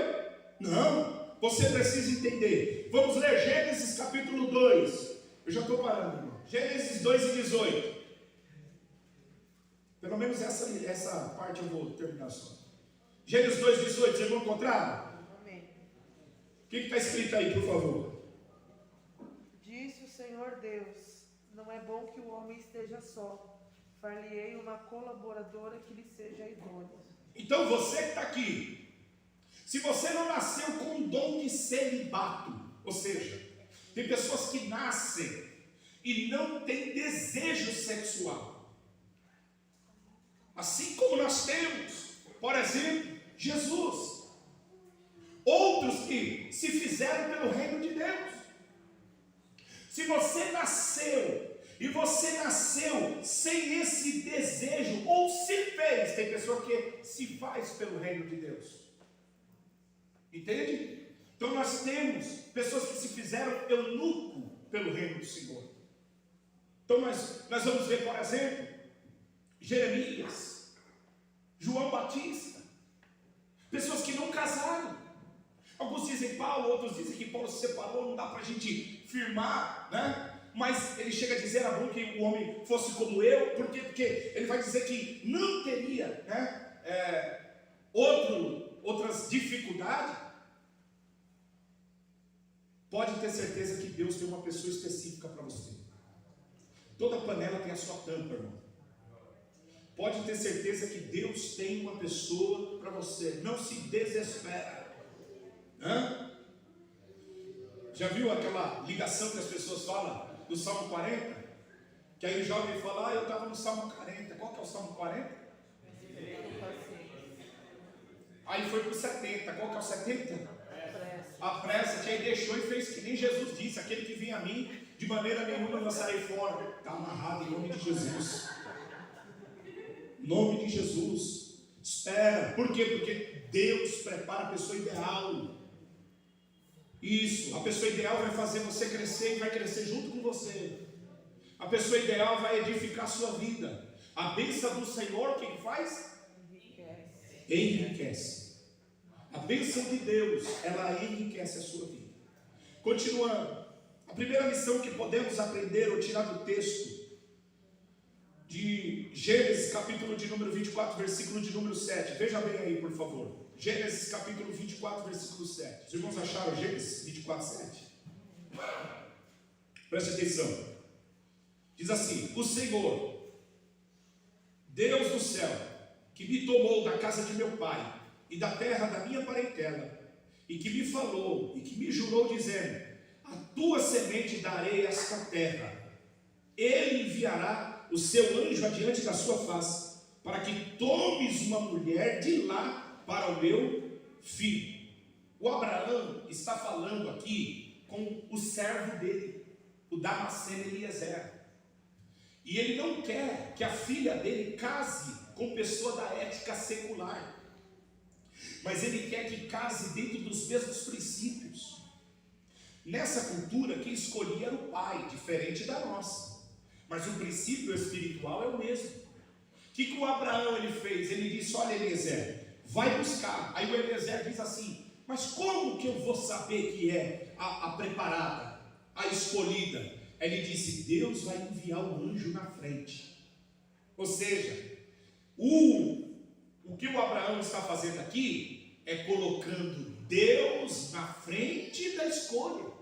Não, você precisa entender. Vamos ler Gênesis capítulo 2. Eu já estou parando, irmão. Gênesis 2:18. Pelo menos essa parte eu vou terminar só. Gênesis 2:18, vocês vão encontrar? Amém. O que está escrito aí, por favor? Disse o Senhor Deus: não é bom que o homem esteja só. Far-lhe-ei uma colaboradora que lhe seja idônea. Então você que está aqui, se você não nasceu com o dom de celibato, ou seja, tem pessoas que nascem e não têm desejo sexual, assim como nós temos, por exemplo, Jesus, outros que se fizeram pelo reino de Deus. Se você nasceu e você nasceu sem esse desejo, ou se fez, tem pessoa que se faz pelo reino de Deus. Entende? Então nós temos pessoas que se fizeram eunuco pelo reino do Senhor. Então nós vamos ver, por exemplo, Jeremias, João Batista, pessoas que não casaram. Alguns dizem Paulo, outros dizem que Paulo se separou, não dá para a gente firmar, né? Mas ele chega a dizer, era bom que o homem fosse como eu, porque ele vai dizer que não teria, né, outras dificuldades. Pode ter certeza que Deus tem uma pessoa específica para você. Toda panela tem a sua tampa, irmão. Pode ter certeza que Deus tem uma pessoa para você. Não se desespera. Já viu aquela ligação que as pessoas falam do Salmo 40? Que aí o jovem fala, eu estava no Salmo 40. Qual que é o Salmo 40? Aí foi para o 70. Qual que é o 70? Apressa-te. Aí deixou e fez que nem Jesus disse, aquele que vem a mim, de maneira nenhuma lançarei fora. Está amarrado em nome de Jesus. Em nome de Jesus. Espera. Por quê? Porque Deus prepara a pessoa ideal. Isso. A pessoa ideal vai fazer você crescer e vai crescer junto com você. A pessoa ideal vai edificar a sua vida. A bênção do Senhor, o que faz? Enriquece. A bênção de Deus, ela enriquece a sua vida. Continuando. A primeira lição que podemos aprender ou tirar do texto de Gênesis, capítulo de número 24, versículo de número 7. Veja bem aí, por favor. Gênesis, capítulo 24, versículo 7. Os irmãos acharam Gênesis 24, 7? Preste atenção. Diz assim: o Senhor, Deus do céu, que me tomou da casa de meu pai e da terra da minha parentela, e que me falou e que me jurou, dizendo: a tua semente darei esta terra. Ele enviará o seu anjo adiante da sua face, para que tomes uma mulher de lá para o meu filho. O Abraão está falando aqui com o servo dele, o Damasceno Eliezer. E ele não quer que a filha dele case com pessoa da ética secular, mas ele quer que case dentro dos mesmos princípios. Nessa cultura, quem escolhia era o pai, diferente da nossa, mas o princípio espiritual é o mesmo. O que o Abraão ele fez? Ele disse: olha, Eliezer, vai buscar. Aí o Eliezer diz assim: mas como que eu vou saber que é a preparada, a escolhida? Ele disse: Deus vai enviar um anjo na frente. Ou seja, o que o Abraão está fazendo aqui é colocando Deus na frente da escolha.